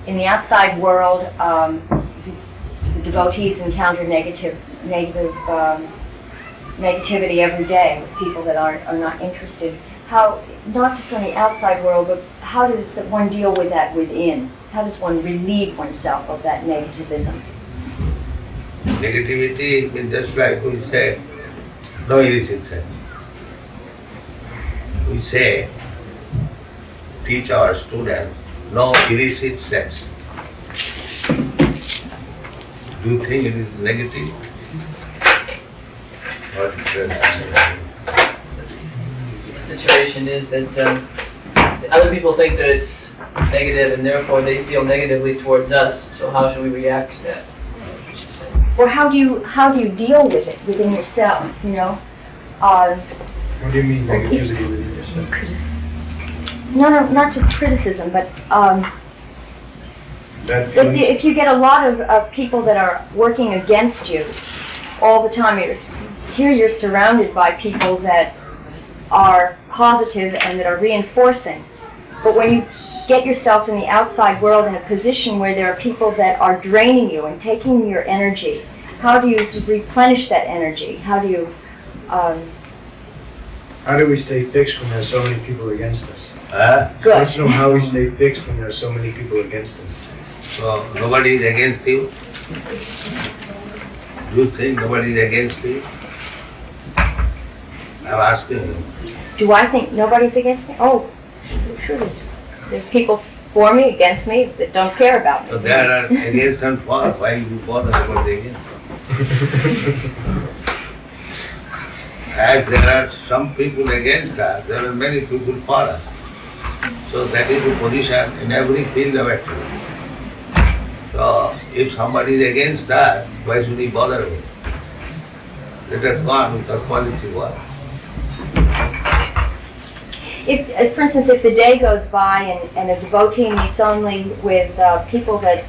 S4: In the outside world, the devotees encounter negativity every day with people that are not interested. How, not just on the outside world, but how does one deal with that within? How does one relieve oneself of that negativism?
S1: Negativity is just like we say, no illicit sex. We say, teach our students, no illicit sex. Do you think it is negative? What is
S2: The situation is that other people think that it's negative and therefore they feel negatively towards us. So how should we react to that?
S4: Or how do you deal with it within yourself? You know.
S8: What do you mean negativity within yourself?
S4: No, not just criticism, but
S8: That
S4: if you get a lot of people that are working against you all the time, here you're surrounded by people that are positive and that are reinforcing. But when you get yourself in the outside world in a position where there are people that are draining you and taking your energy, how do you replenish that energy? How do you...
S8: How do we stay fixed when there are so many people against us? I
S4: Good.
S8: want to know how we stay fixed when there are so many people against us.
S1: So nobody is against you? Do you think nobody is against you? I'm asking you.
S4: Do I think nobody's against me? Oh, sure there's people for me, against me, that don't care about me.
S1: So there are against and for, why you bother about the against? As there are some people against us, there are many people for us. So that is the position in every field of activity. So if somebody is against us, why should he bother with it? Let us go on with our quality work.
S4: If, for instance, if the day goes by and a devotee meets only with people that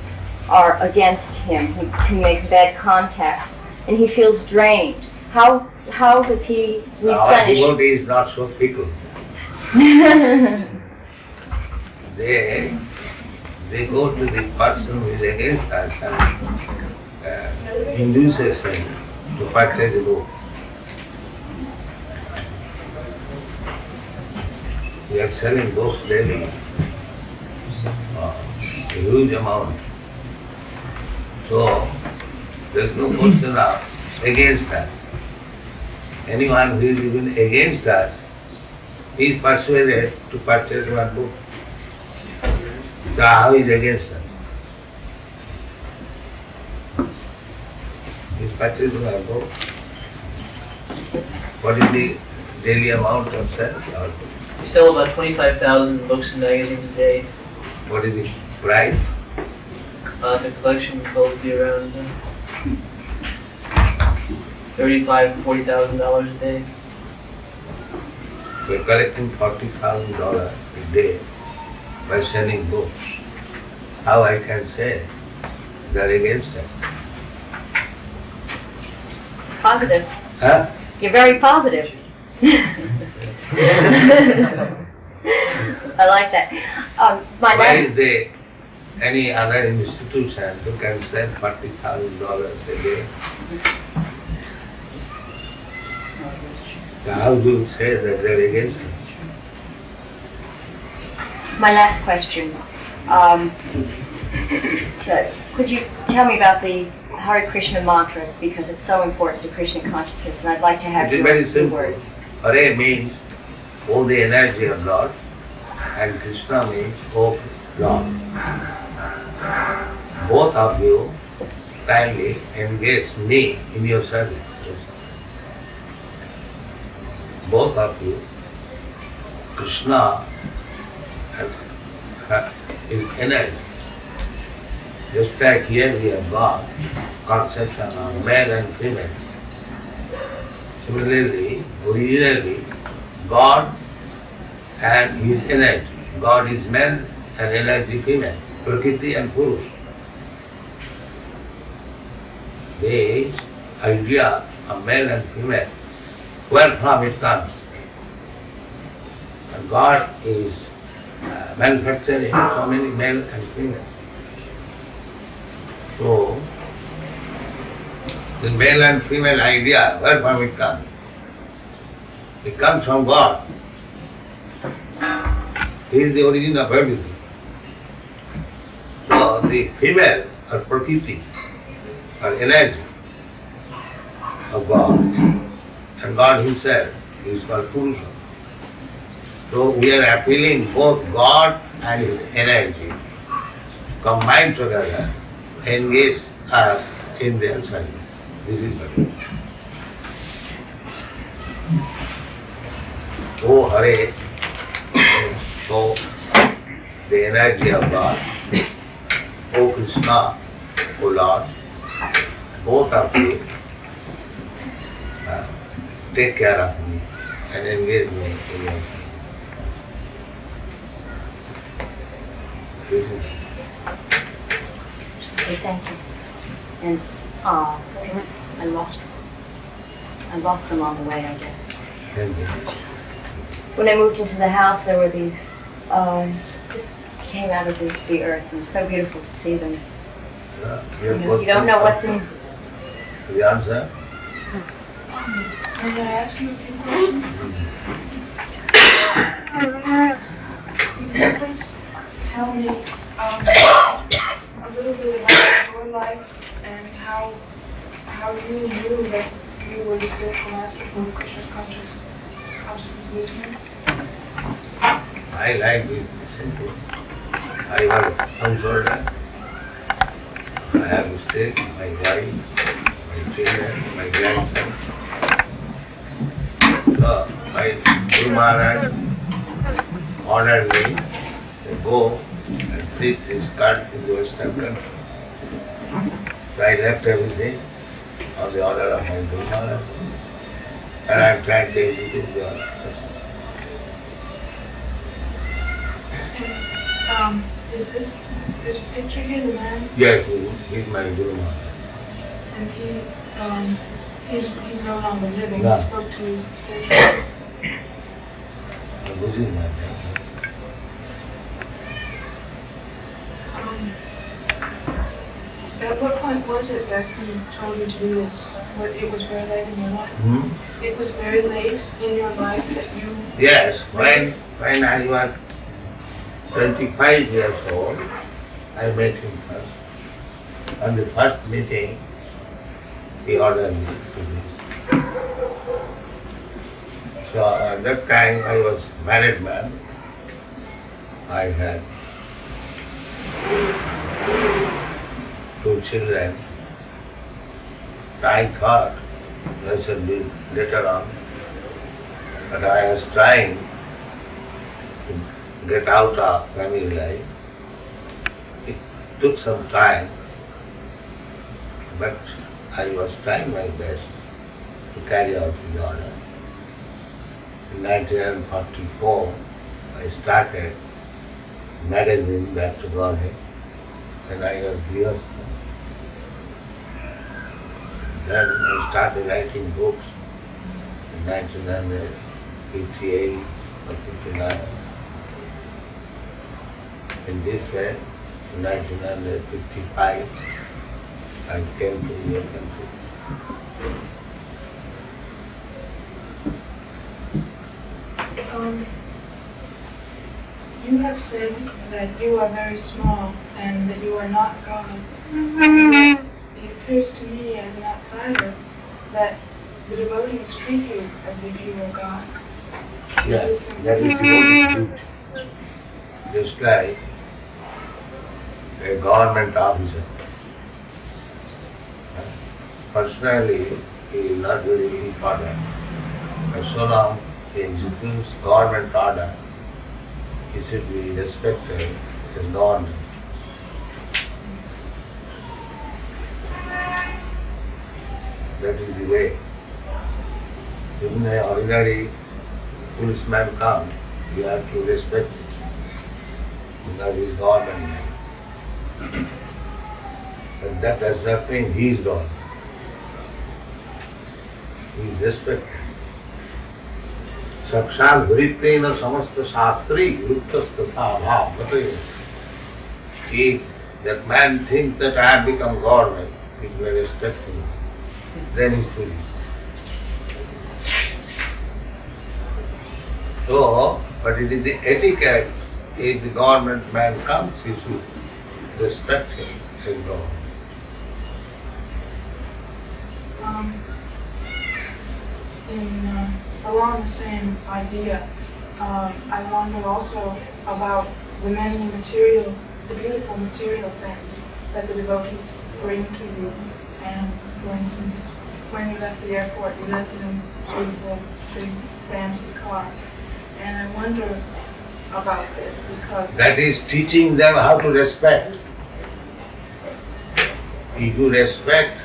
S4: are against him, he makes bad contacts, and he feels drained, how does he
S1: Our
S4: replenish?
S1: devotee is not so fickle. They they go to the person who is against us and induces him to purchase the book. We are selling books daily, a huge amount. So, there is no question of against us. Anyone who is even against us is persuaded to purchase one book. So how is against us? He is purchasing one book. What is the daily amount of sales?
S2: We sell about 25,000 books and magazines a day.
S1: What is the price?
S2: The collection would probably be around $35,000 to $40,000 a day.
S1: We are collecting $40,000 a day by selling books. How I can say they are against us?
S4: Positive.
S1: Huh?
S4: You're very positive. I like that. My
S1: Where
S4: last,
S1: is there any other institution who can sell $40,000 a day? So how do you say that they are against us?
S4: my last question. Could you tell me about the Hare Krishna mantra, because it's so important to Krishna consciousness, and I'd like to have
S1: It is very
S4: your
S1: simple.
S4: words.
S1: Hare means oh the energy of Lord, and Krishna means oh Lord. Both of you kindly engage me in your service. Both of you, Krishna is energy. Just like here we have got conception of male and female. Similarly, originally, God and his energy. God is male and energy female, Prakriti and Purush. The idea of male and female, where from it comes? And God is manufacturing so many male and female. So, the male and female idea, where from it comes? It comes from God. He is the origin of everything. So, the female or Prakriti or energy of God, and God himself is called Purusha. So, we are appealing both God and his energy combined together, engage us in their service. This is what it is. Oh Hare, so the energy of God. Oh Krishna, oh Lord, both of you take care of me and engage me in your service.
S4: Okay, thank you. And I lost them on the way, I guess.
S1: Thank you.
S4: When I moved into the house, there were these, just came out of the earth, and it's so beautiful to see them. You don't know what's in.
S1: The answer?
S6: Can I ask you a few questions? Can you please tell me a little bit about your life and how you knew that you were the spiritual master for Krishna's consciousness movement?
S1: I like it simple. I was a householder. I have to stay, my wife, my children, my grandson. So my Guru Maharaj ordered me to go and preach his card in the Western country. So I left everything on the order of my Guru Maharaj, and I am trying to execute the order.
S6: Is this picture here the man?
S1: Yes, he's my Guru Maharaj.
S6: And he's no longer living.
S1: No.
S6: He spoke to his spiritual.
S1: This is my name.
S6: At what point was it that he told you to do this? It was very late in your life? It was very late in your life that you...
S1: Yes, when I was 25 years old, I met him first. On the first meeting, he ordered me to this. So at that time I was married man. I had 2 children. I thought I should be later on, but I was trying to get out of family life. It took some time, but I was trying my best to carry out the order. In 1944, I started magazine Back to Godhead, and I was Grihastha. Then I started writing books in 1958 or 59. In this way, in 1955, I came to your country.
S6: You have said that you are very small and that you are not God. It appears to me as an outsider that the devotees treat you as if you were God.
S1: Yes, that is the only truth. Just like a government officer. Personally, he is not very important. But so long he executes government order, he should be respected as government. That is the way. Even an ordinary policeman comes, you have to respect it. Because he is government. But that does not mean he is God. He is respected. Sakshat Bhritena Samasta Shastri Yuktastatha Bhavate. If that man thinks that I have become God, if you are respecting him, then he is foolish. So, but it is the etiquette, if the government man comes, he should respect him as God.
S6: Along the same idea, I wonder also about the many material, the beautiful material things that the devotees bring to you. And for instance, when you left the airport, you left them with a big fancy car. And I wonder about this because...
S1: That is teaching them how to respect. If you respect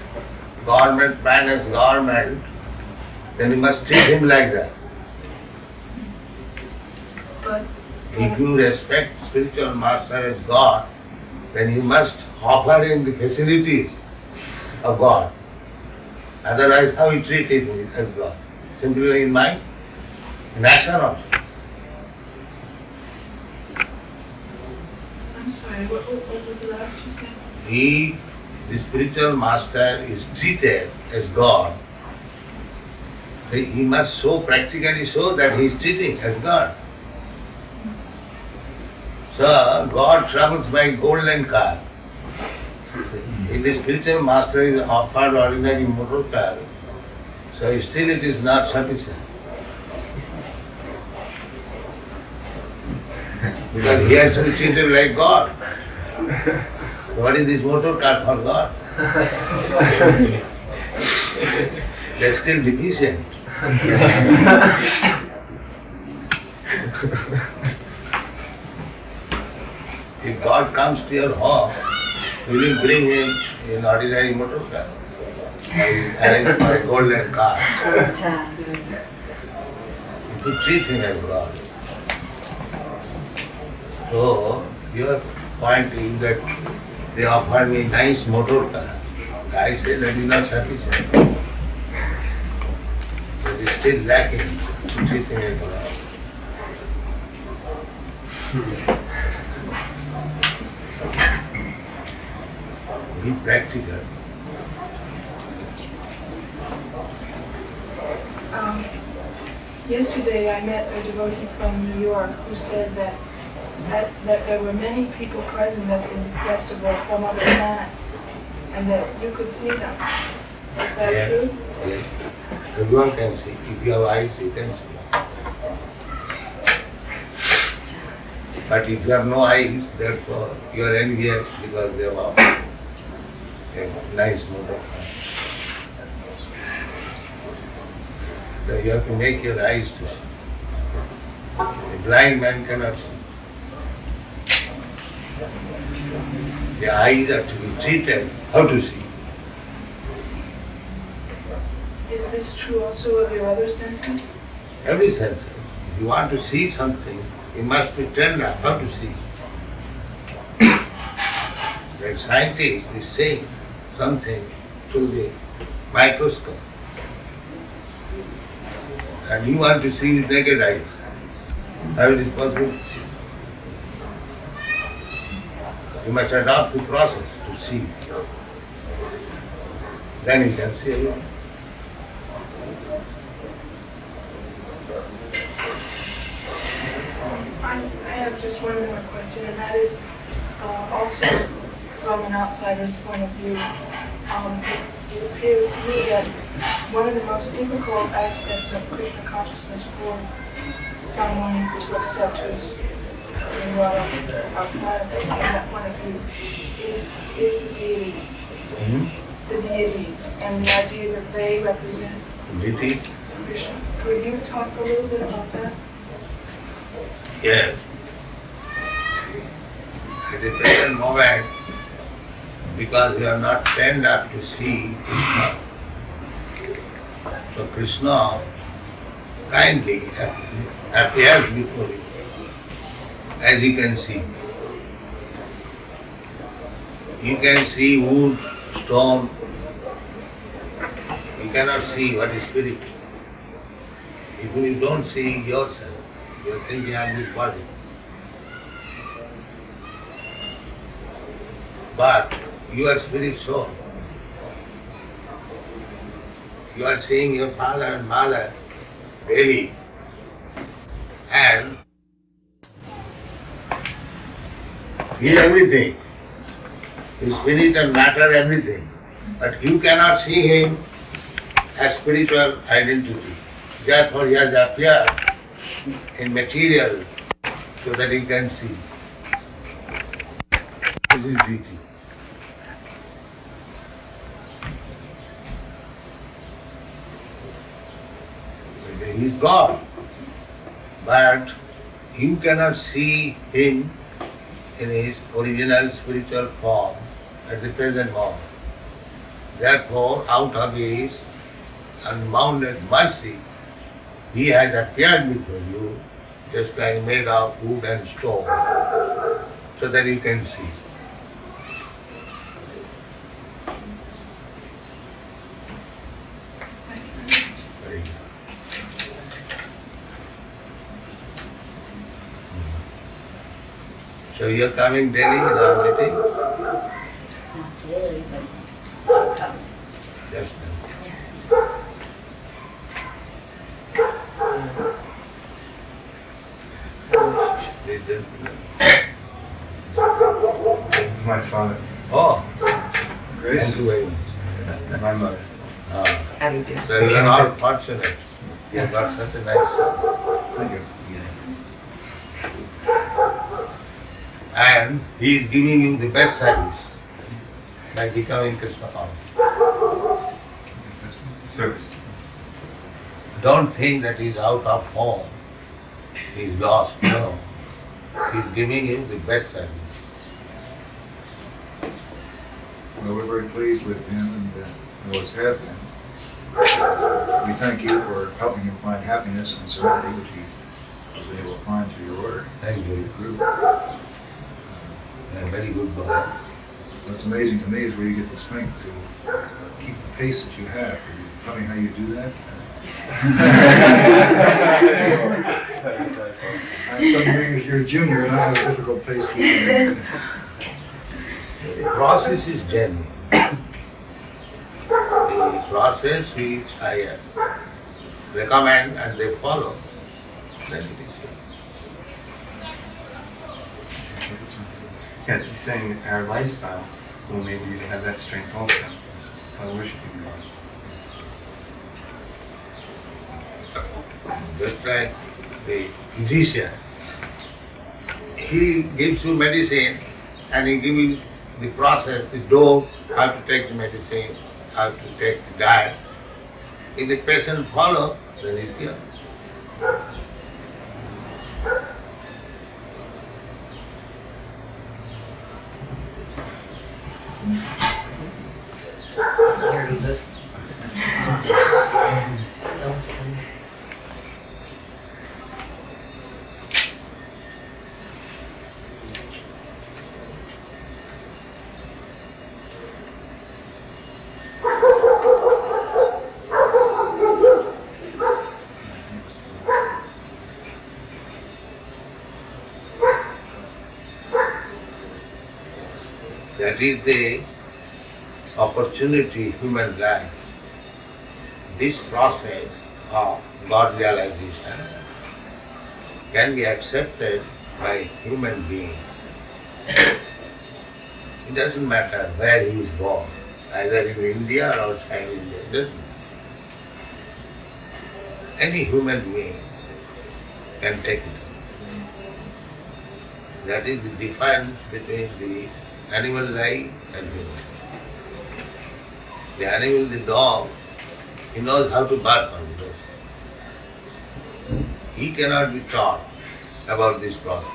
S1: government man as government, then you must treat him like that.
S6: But
S1: if you respect spiritual master as God, then you must offer him the facilities of God. Otherwise, how you treat him as God? Simply in mind, in action also.
S6: I'm sorry, what was the last you said?
S1: If the spiritual master is treated as God, he must practically show that he is treating as God. So, God travels by golden car. If the spiritual master is offered ordinary motor car, so still it is not sufficient. Because he has to be treated like God. What is this motor car for God? They are still deficient. If God comes to your home, you will bring him in ordinary motor car, arranged for a golden car. You treat him as God. So, your point is that they offered me nice motor car. I say that is not sufficient. It is still lacking to treat him as God. be practical.
S6: Yesterday I met a devotee from New York who said that there were many people present at the festival from other planets and that you could see them. Is that true?
S1: Yes. Everyone can see. If you have eyes, you can see. But if you have no eyes, therefore you are envious because they have a nice motor. So you have to make your eyes to see. A blind man cannot see. The eyes have to be treated how to see.
S6: Is this true also of your other senses?
S1: Every sense. If you want to see something, you must pretend how to see. The scientist is saying something through the microscope. And you want to see with naked eyes. How it is possible to see? You must adopt the process to see. Then you can see alone.
S6: I have just one more question, and that is also from an outsider's point of view. It appears to me that one of the most difficult aspects of Krishna consciousness for someone to accept who's being brought up outside of it, from that point of view, is the deities. The deities, and the idea that they represent
S1: Deity?
S6: Krishna. Could you talk a little bit about that?
S1: Yes. At the present moment, because we are not trained up to see Krishna, so Krishna kindly appears before you, as you can see. You can see wood, stone. You cannot see what is spirit. Even you don't see yourself, you are thinking of this body. But you are spirit soul. You are seeing your father and mother daily, and he is everything. His spirit and matter, everything. But you cannot see him as spiritual identity. Therefore he has appeared in material so that you can see. This is beauty. He is God, but you cannot see him in his original spiritual form at the present moment. Therefore, out of his unbounded mercy, he has appeared before you just like made of wood and stone, so that you can see. So you are coming daily in our meeting?
S4: Not daily, but I'll come.
S1: Just
S7: This is my father.
S1: Oh,
S7: Grace.
S1: thank you very much.
S7: My mother.
S4: How do you do?
S1: So you are all fortunate. You have got such a nice son.
S7: Thank you.
S1: And he is giving you the best service, like becoming Krishna conscious.
S7: Service.
S1: Don't think that he is out of home, he is lost. No. He is giving you the best service.
S7: Well, we're very pleased with him and always have been. We thank you for helping him find happiness and serenity, which he was able to find through your order.
S1: Thank you.
S7: Group.
S1: A very good boy.
S7: What's amazing to me is where you get the strength to keep the pace that you have. Can you tell me how you do that? Some years you're a junior and I have a difficult pace keeping.
S1: The process is genuine. process which I recommend and they follow, then it is here.
S9: Yes, he's saying our lifestyle will enable you to have that strength also by worshiping God.
S1: Just like the physician, he gives you medicine and he gives you the process, the dose, how to take the medicine, how to take the diet. If the patient follows, then it's here. That is the opportunity human life. This process of God realization can be accepted by human beings. It doesn't matter where he is born, either in India or outside India, it doesn't matter. Any human being can take it. That is the difference between the animal life and human. The animal, the dog, he knows how to bark on the dog. He cannot be taught about this process.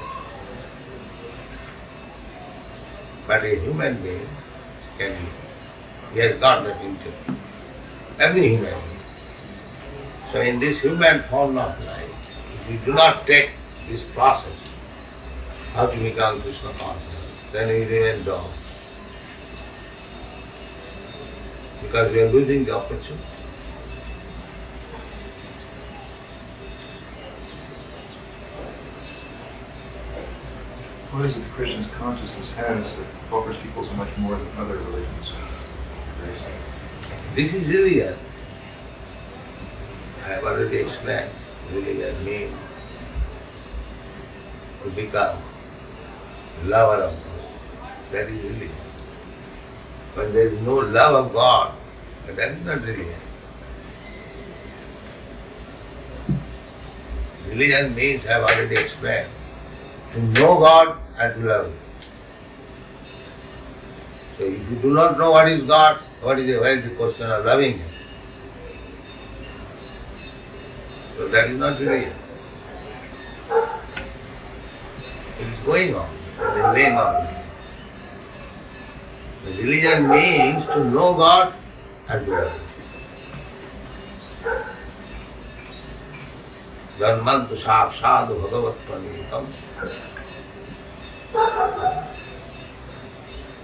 S1: But a human being can be. He has got that intent. Every human being. So in this human form of life, if we do not take this process, how to become Krishna conscious, then we remain dogs. Because we are losing the opportunity.
S7: What is it Krishna's consciousness has that offers people so much more than other religions?
S1: This is religion. I have already explained. Religion means to become lover of God. That is religion. When there is no love of God, that is not religion. Religion means, I have already explained, to know God and to love Him. So if you do not know what is God, where is the question of loving Him? So that is not religion. It is going on, the name of it. The religion means to know God and to love Him. Dharmantu sakshadu bhagavat pranītam.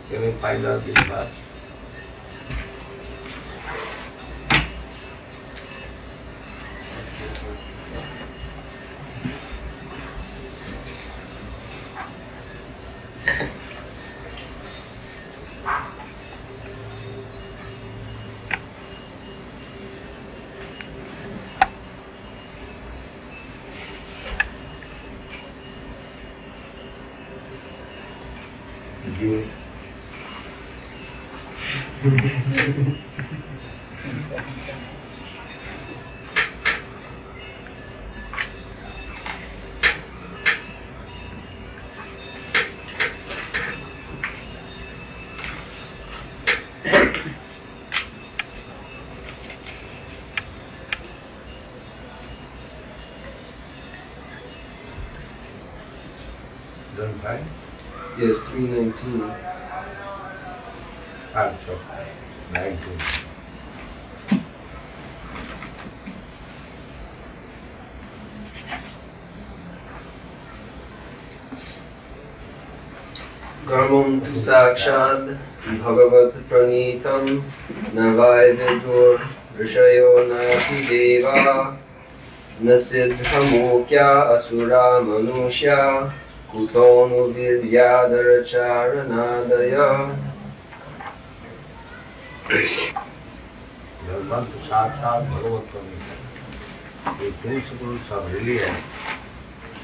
S1: Can you find out this verse? Give Don't find?
S10: Yes, 319.
S1: Also, 19.
S10: Karmam tu sakshad bhagavat pranitam navai vidur rishayo nati deva nasiddhamokya asura manusya kutonu vidyadara charanadaya.
S1: Dharmanta Sakshat Bhagavat Pranita. The principles of religion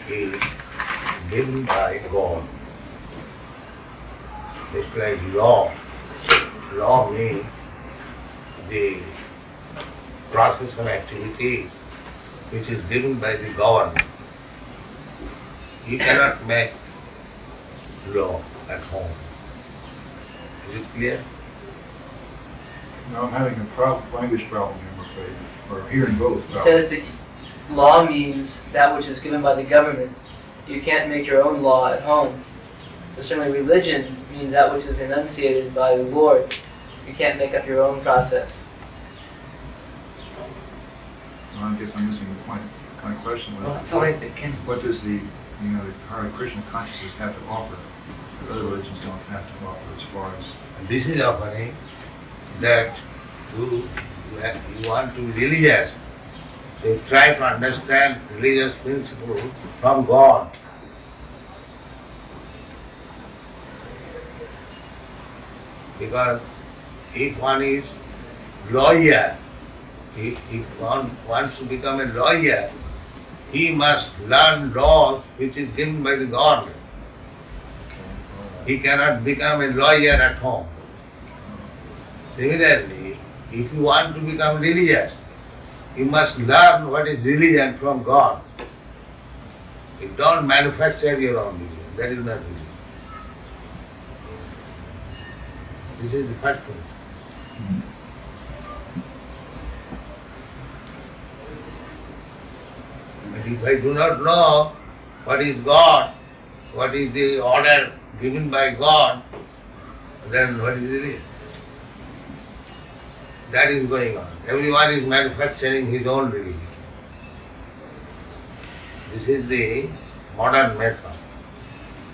S1: is given by God. It's like law. Law means the process of activity which is given by the government. You cannot make law at home. Is it clear?
S7: No, I'm having a language problem, I'm afraid, or hearing both.
S10: He says that law means that which is given by the government. You can't make your own law at home. So certainly religion means that which is enunciated by the Lord. You can't make up your own process.
S7: Well, I guess I'm missing the point. My question was,
S2: Well, it's all right, they can.
S7: what does the Hare Krishna consciousness have to offer that other religions don't have to offer as far as...
S1: And this is offering that you want to be religious. So you try to understand religious principles from God. Because if one is lawyer, if one wants to become a lawyer, he must learn laws which is given by the government. He cannot become a lawyer at home. Similarly, if you want to become religious, you must learn what is religion from God. You don't manufacture your own religion. That is not religion. This is the first one. But if I do not know what is God, what is the order given by God, then what is religion? That is going on. Everyone is manufacturing his own religion. This is the modern method.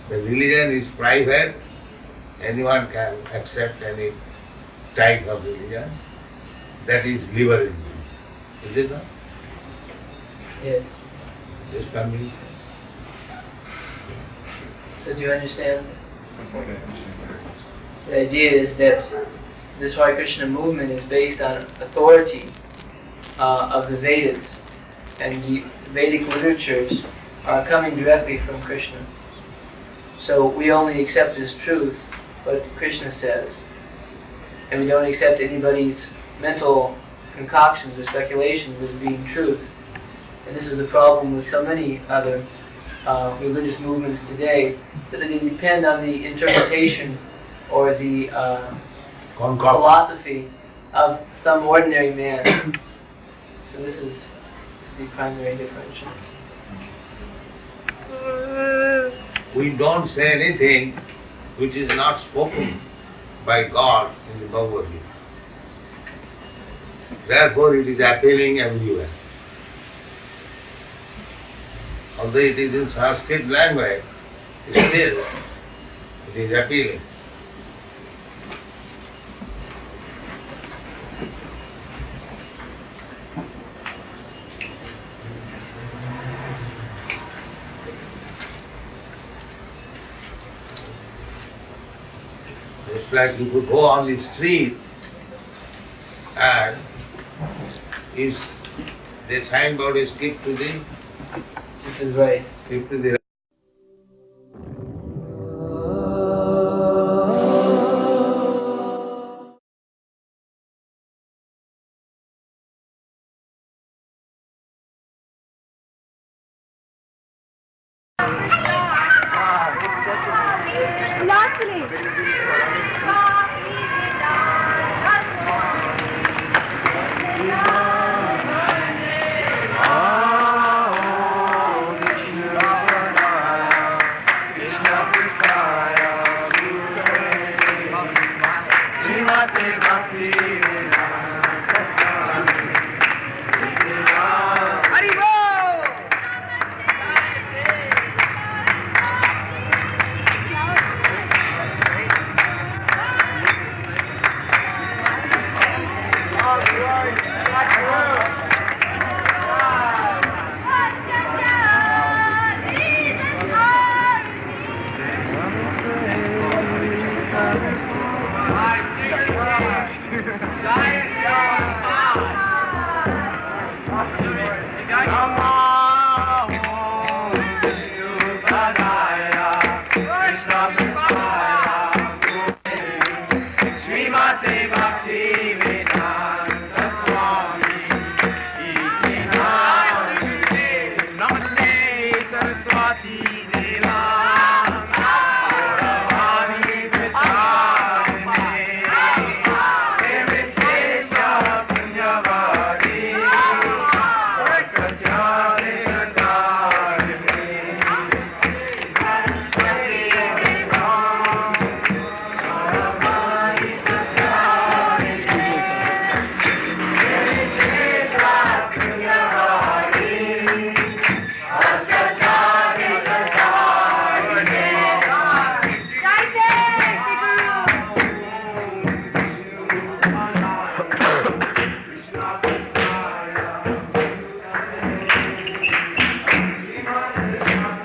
S1: The religion is private. Anyone can accept any type of religion. That is liberalism. Is it not?
S10: Yes.
S1: This convinced?
S10: So do you understand? The idea is that this Hare Krishna movement is based on authority of the Vedas, and the Vedic literatures are coming directly from Krishna. So we only accept as truth what Krishna says, and we don't accept anybody's mental concoctions or speculations as being truth. And this is the problem with so many other religious movements today, that they depend on the interpretation or the philosophy of some ordinary man. So this is the primary differential.
S1: We don't say anything which is not spoken by God in the Bhagavad Gita. Therefore it is appealing everywhere. Although it is in Sanskrit language, still it is appealing. It's like you could go on the street and the signboard is kept to the
S10: Which is right.
S1: kept to the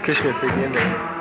S3: Krishna, forgive me.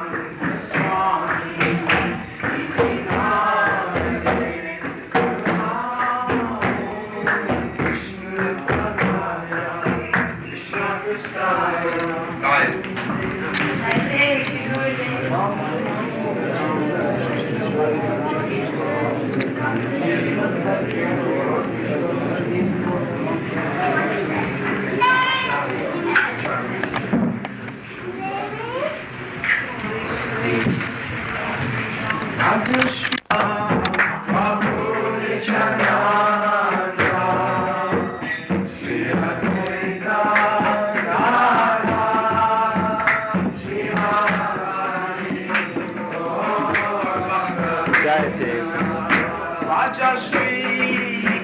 S3: Gratitude.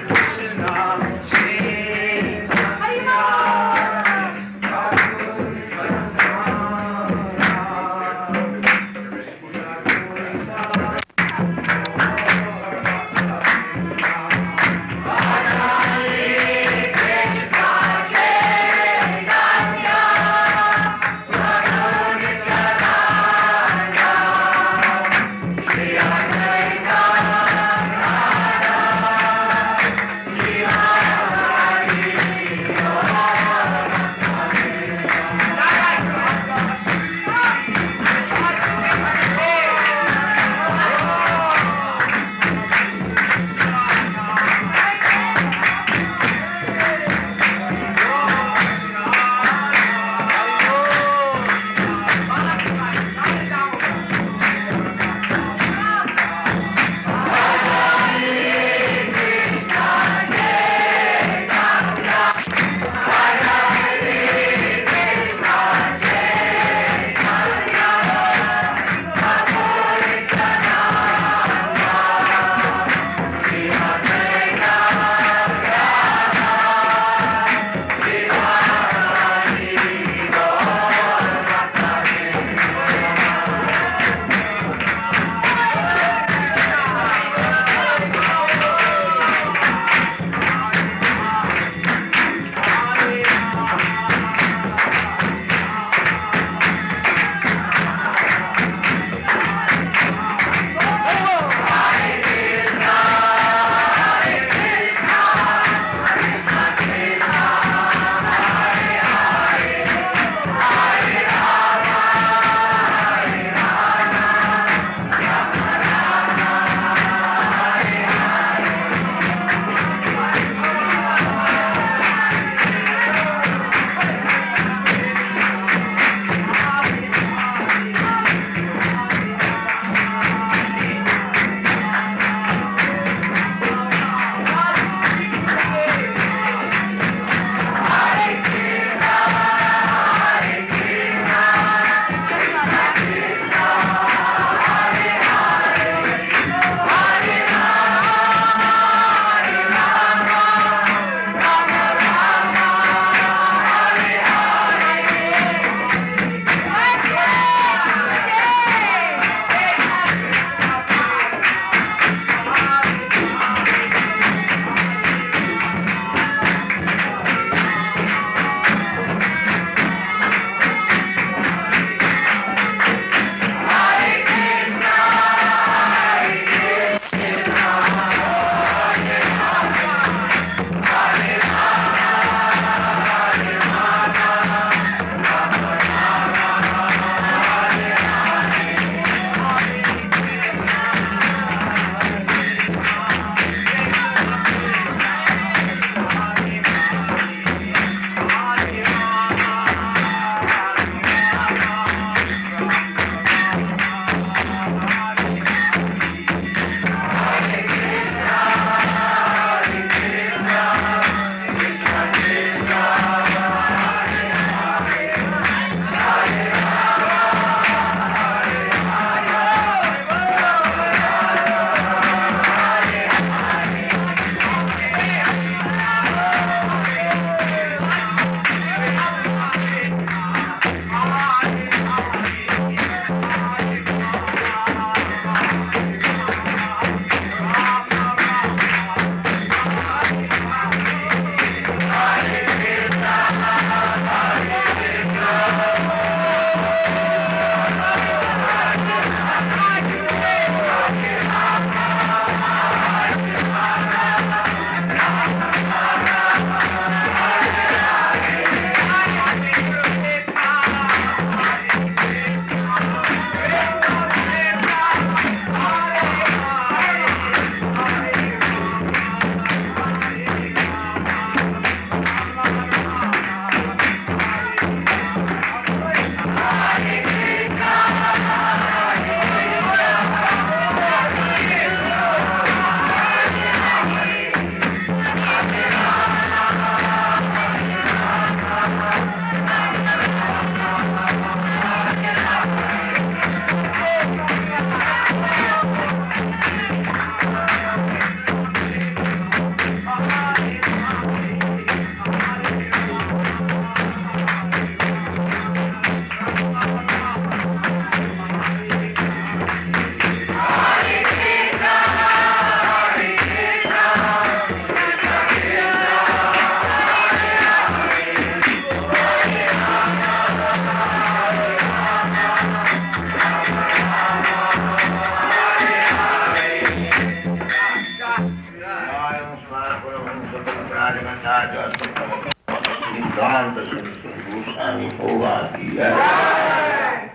S1: Vedanta Swami Bhova ki jai.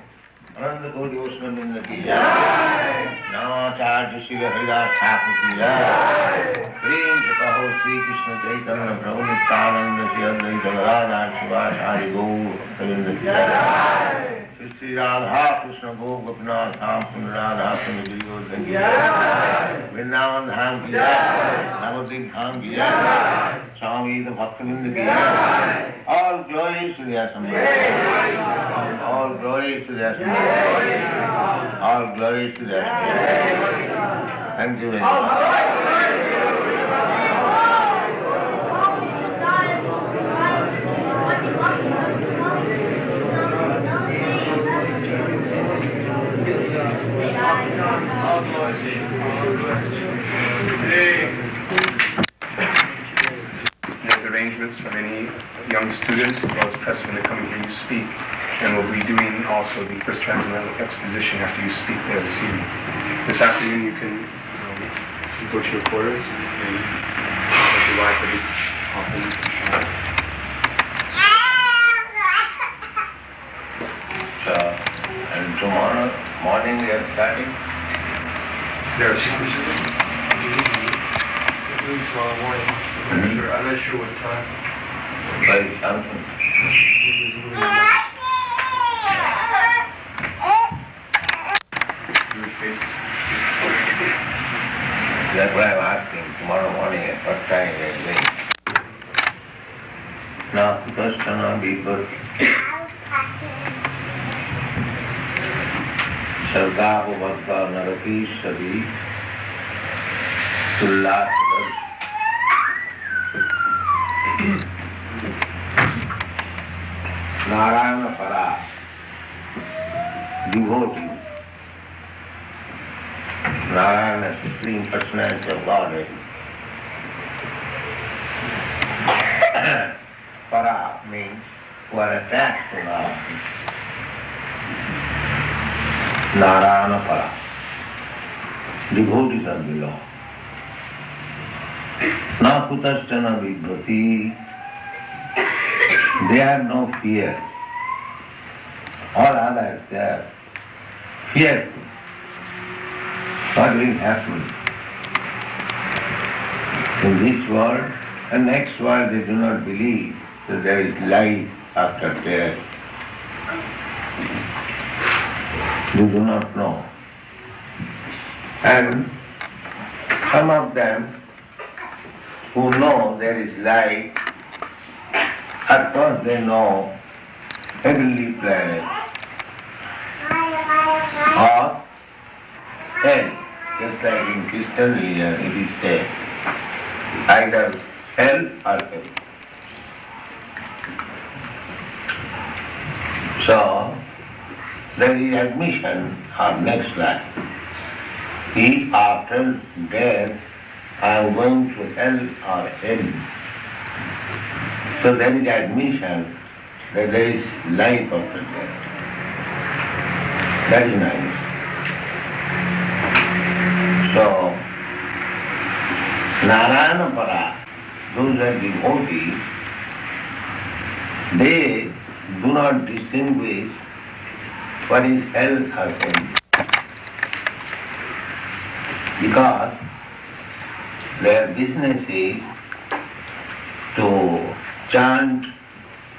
S1: Ananda Koti Vaishnava ki jai. Namacharya Srila Haridas Thakur ki jai. Prem se kaho Sri Krishna Chaitanya Prabhu Nityananda Sri Advaita Gadadhar Shivasari Gaur Bhaktavinda ki jai. Sri Radha Krishna Gopinath Dham Radha Krishna Giri ki jai. Vrindavan Dham ki jai. Navadvip Dham ki jai. Swami Bhaktavinda ki jai. All glories to the Assembly. All glories to the Assembly. All glories to the Assembly. Thank you very much.
S9: There's arrangements from any young students as well as press when they come and hear you speak. And we'll be doing also the first transcendental exposition after you speak there this evening. This afternoon you can go to your quarters and let your wife be often shower.
S1: So, and tomorrow morning we are starting?
S9: There are tomorrow morning. I'm not sure what time.
S1: Very something. That's why I'm asking tomorrow morning at what time we are going. Now, Kutastana Bhibhur Sargaho Bhagga Naraki Sadi Tullat Narayana Para devotee. Narayana, Supreme Personality of Godhead. Para means who are attached to Narayana. Narayana Para. Devotees are below. Na Kutastana Vibhrati. They have no fear. All others, they are fearful. What will happen in this world and next world? They do not believe that there is life after death. They do not know. And some of them who know there is life, at first they know heavenly planet or hell. Just like in Christian religion it is said, either hell or heaven. So, there is admission of next life. If after death I am going to hell or heaven, so there is admission that there is life after death. That is nice. So, Narayana Para, those are devotees, they do not distinguish what is hell or heaven. Because their business is to chant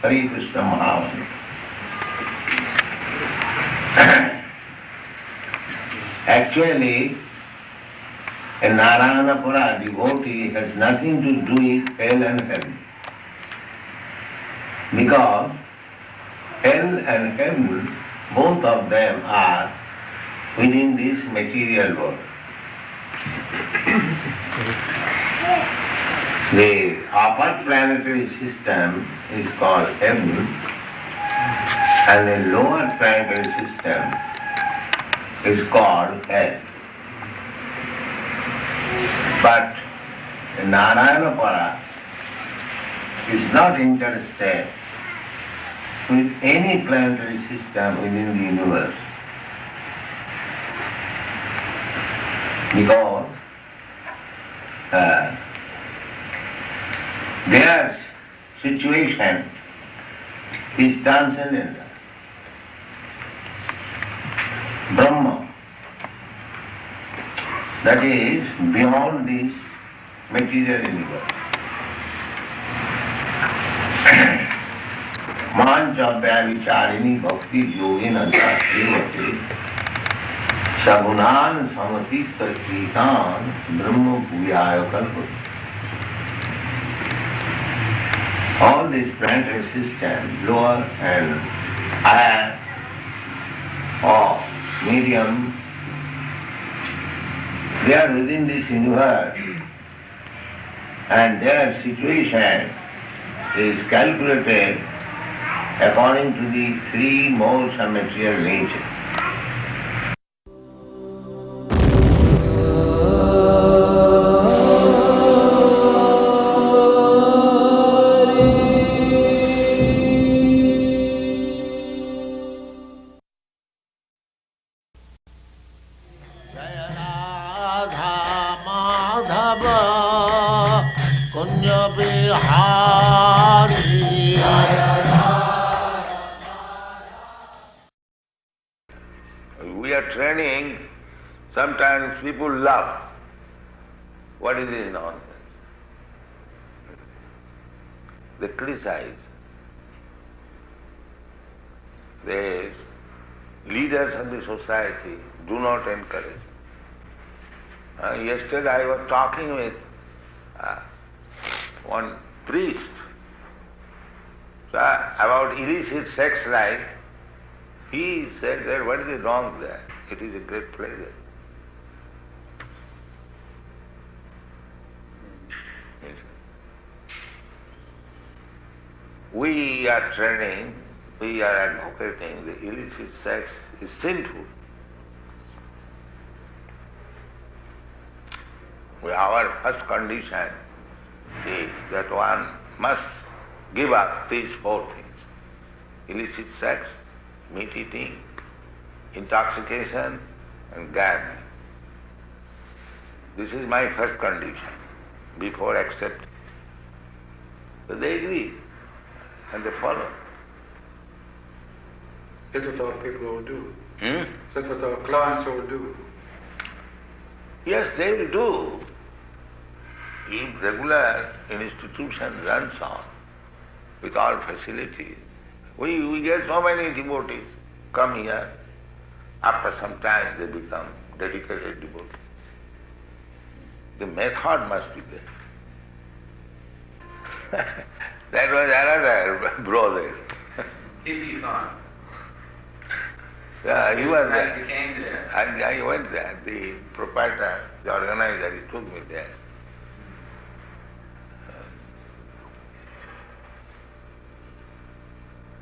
S1: Hare Krishna Mahamantra. Actually, a Narayanapura devotee has nothing to do with hell and heaven. Because hell and heaven, both of them are within this material world. The upper planetary system is called heaven and the lower planetary system is called hell. But Narayanapura is not interested with any planetary system within the universe. Because their situation is transcendental. Brahma, that is beyond this material universe. Mancha Vyavicharini Bhakti Yogina Dasevati Sagunan Samatista Kitan Brahma Bhuyaya Kalpati. All these planetary systems, lower and higher or medium, they are within this universe and their situation is calculated according to the three modes of material nature. We are training, sometimes people laugh. What is this nonsense? They criticize. The leaders of the society do not encourage. Yesterday I was talking with one priest about illicit sex life. He said that what is wrong there? It is a great pleasure. We are training, we are advocating the illicit sex is sinful. Our first condition is that one must give up these four things: illicit sex, meat eating, intoxication and gambling. This is my first condition before accepting. So they agree and they follow.
S5: That's what our people will do. That's what our clients will do.
S1: Yes, they will do. If regular institution runs on with all facilities, we get so many devotees come here. After some time they become dedicated devotees. The method must be there. That was another brother.
S2: Hippie farm.
S1: Yeah, he was there.
S2: You came there.
S1: I went there. The proprietor, the organizer, he took me there.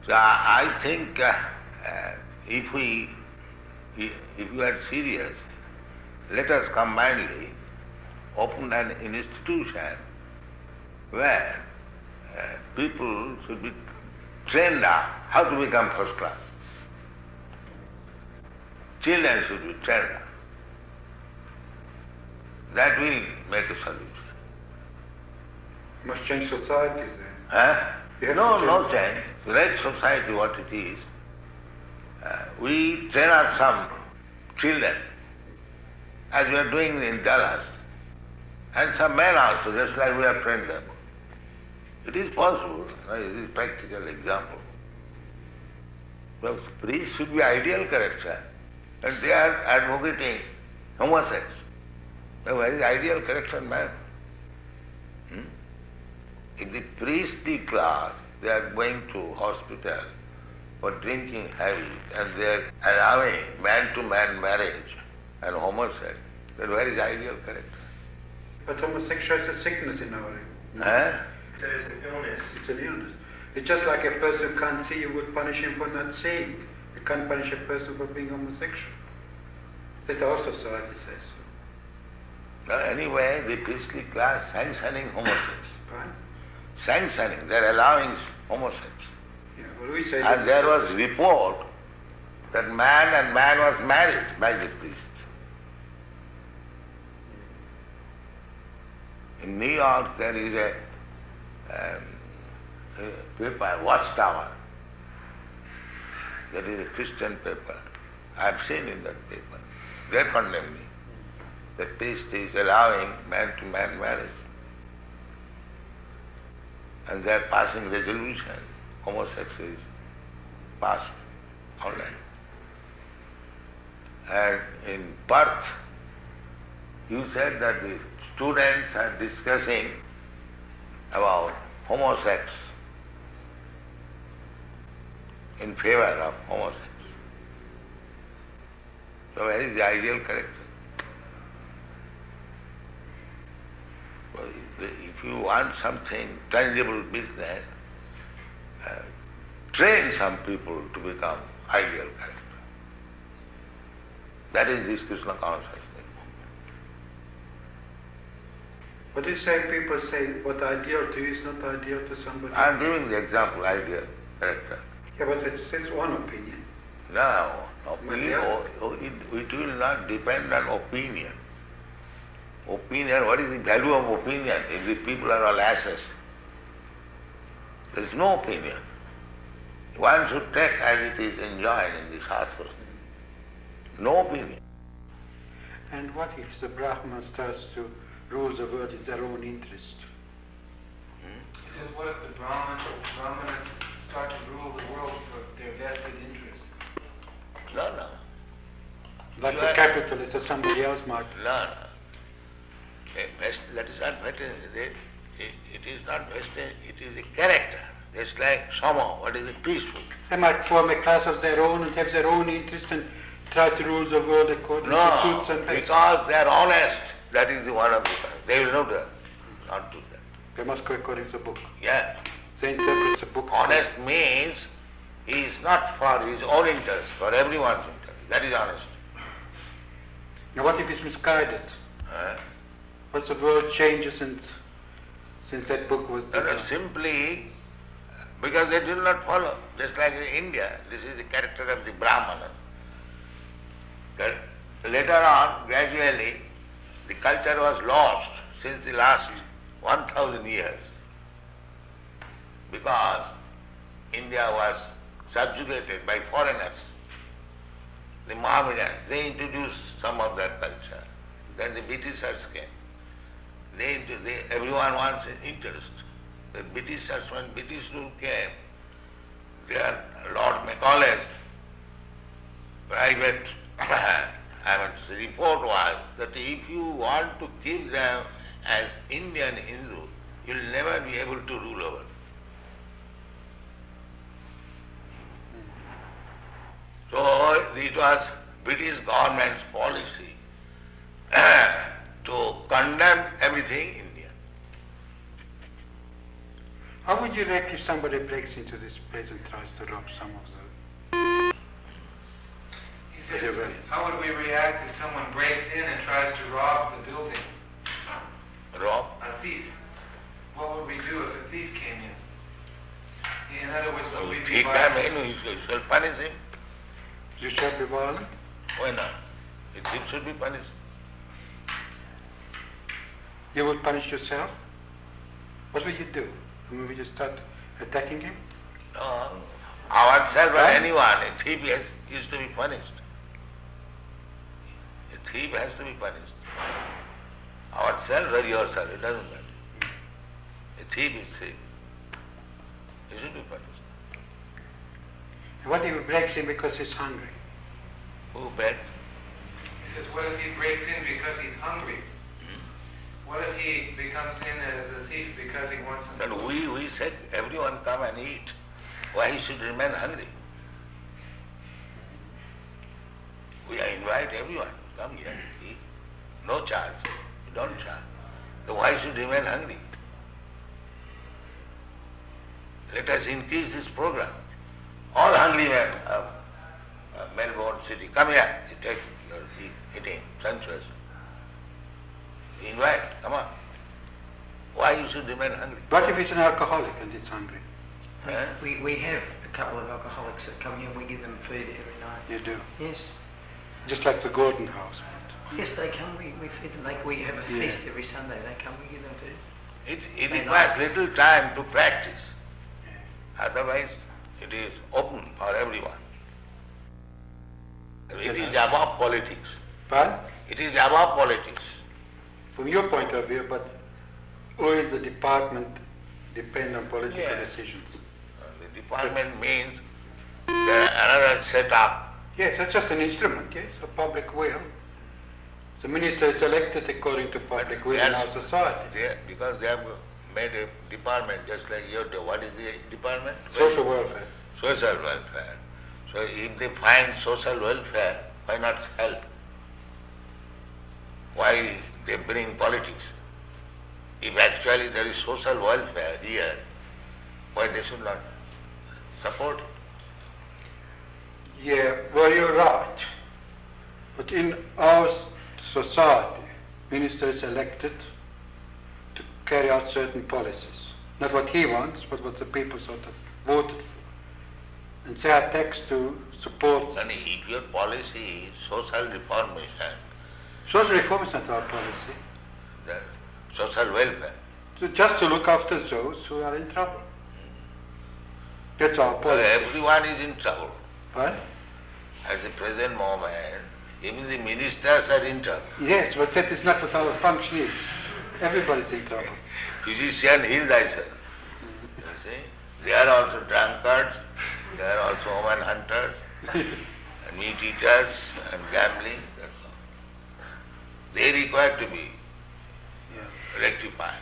S1: So I think if we are serious, let us combinedly open an institution where people should be trained up how to become first class. Children should be trained up. That will make a solution.
S5: You must change societies then.
S1: Huh? No change. Let society what it is. We train up some children, as we are doing in Dallas, and some men also, just like we have trained them. It is possible. It is a practical example. Well, priests should be ideal character, and they are advocating homosex. Now, where is ideal character man? If the priestly class, they are going to hospital for drinking heavy and they are allowing man-to-man marriage and homosex, then where is ideal character?
S5: But homosexuality is a sickness in our day.
S1: Huh?
S5: It's an illness. It's an illness. It's just like a person who can't see, you would punish him for not seeing. You can't punish a person for being homosexual. That our society says so.
S1: Well, anyway, the priestly class sanctioning homosex.
S5: Fine.
S1: Sanctioning, they are allowing homosex.
S5: Yeah, well, we say
S1: And there was report that man and man was married by the priest. In New York there is a paper, Watchtower, That is a Christian paper. I have seen in that paper. They condemn me. The priest is allowing man-to-man marriage. And they are passing resolution. Homosexual is passed online. And in Perth, you said that the students are discussing about homosex, in favor of homosex. So where is the ideal character? Well, if you want something, tangible business, train some people to become ideal character. That is this Krishna consciousness.
S5: What is saying? People say what ideal to you is not ideal to somebody.
S1: I am giving the example, ideal character.
S5: Yeah, but it's one opinion.
S1: No, opinion, it will not depend on opinion. Opinion, what is the value of opinion if the people are all asses? There is no opinion. One should take as it is enjoined in the Shastra. No opinion.
S5: And what if the Brahman starts to rule the world in their own interest?
S11: He says, what if the Brahmanas start to rule the world for their vested interest?
S1: No.
S5: Like the capitalist or somebody else might.
S1: No. That is not vested. It is not vested, it is a character. It's like SWAMI, what is it, peaceful.
S5: They might form a class of their own and have their own interest and try to rule the world according to suits and best.
S1: Because they are honest. That is the one of the things. They will not do that.
S5: They must go according to the book.
S1: Yeah.
S5: They interpret the book.
S1: Honest means he is not for his own interest, for everyone's interest. That is honest.
S5: Now what if it's misguided? What's the world changes since that book was done?
S1: Simply because they did not follow. Just like in India, this is the character of the Brahmana. Later on, gradually, the culture was lost since the last 1,000 years because India was subjugated by foreigners. The Mohammedans, they introduced some of their culture. Then the Britishers came. Everyone wants interest. The Britishers, when British rule came, their Lord Macaulay's private report was that if you want to keep them as Indian Hindu, you will never be able to rule over. So it was British government's policy to condemn everything Indian.
S5: How would you react if somebody breaks into this place and tries to rob some of the...
S11: He says, how would we react if someone breaks in and tries to rob the building?
S1: Rob?
S11: A thief. What would we do if a thief came in? In other words, would we be violent?
S1: You shall punish him.
S5: You shall be violent?
S1: Why not? A thief should be punished.
S5: You would punish yourself? What would you do? Would you start attacking him?
S1: No. Ourselves or anyone, a thief is to be punished. A thief has to be punished. Ourselves or yourself, it doesn't matter. A thief is thief. He should be punished.
S5: What if he breaks in because he's hungry?
S1: Who breaks?
S11: He says, what if he breaks in because he's hungry? What if he becomes in as a thief because he wants something?
S1: But we said everyone come and eat. Why he should remain hungry? We invite everyone, come here, eat. No charge. We don't charge. So why should remain hungry? Let us increase this program. All hungry men of Melbourne city, come here, you take your eating, sumptuous. Invite, come on. Why you should remain hungry?
S5: What if he's an alcoholic and he's hungry?
S12: We have a couple of alcoholics that come here and we give them food every night.
S5: You do?
S12: Yes.
S5: Just like the Gordon House.
S12: Yes, they come, we feed them, like we have a feast every Sunday, they come, we give them food.
S1: It requires little time to practice. Otherwise, it is open for everyone. It is above politics.
S5: Pardon?
S1: It is above politics.
S5: From your point of view, but will the department depend on political
S1: Yes.
S5: decisions?
S1: The department means there another setup.
S5: Yes, it's just an instrument, yes, of public will. The minister is elected according to public will in our society.
S1: Because they have made a department just like your, what is the department?
S5: Social welfare.
S1: Social welfare. So if they find social welfare, why not help? Why they bring politics? If actually there is social welfare here, why they should not support it?
S5: Yeah, well, you're right. But in our society, minister is elected to carry out certain policies. Not what he wants, but what the people sort of voted for. And they are taxed to support.
S1: And if your policy is social reformation,
S5: Social reform is not our policy.
S1: the social welfare,
S5: Just to look after those who are in trouble. That's our
S1: well,
S5: policy.
S1: everyone is in trouble.
S5: Right?
S1: At the present moment, even the ministers are in trouble.
S5: Yes, but that is not what our function is. Everybody's in trouble.
S1: Physician, heal thyself. You see? They are also drunkards, they are also woman hunters, and meat eaters, and gambling, that's all. They require to be rectified.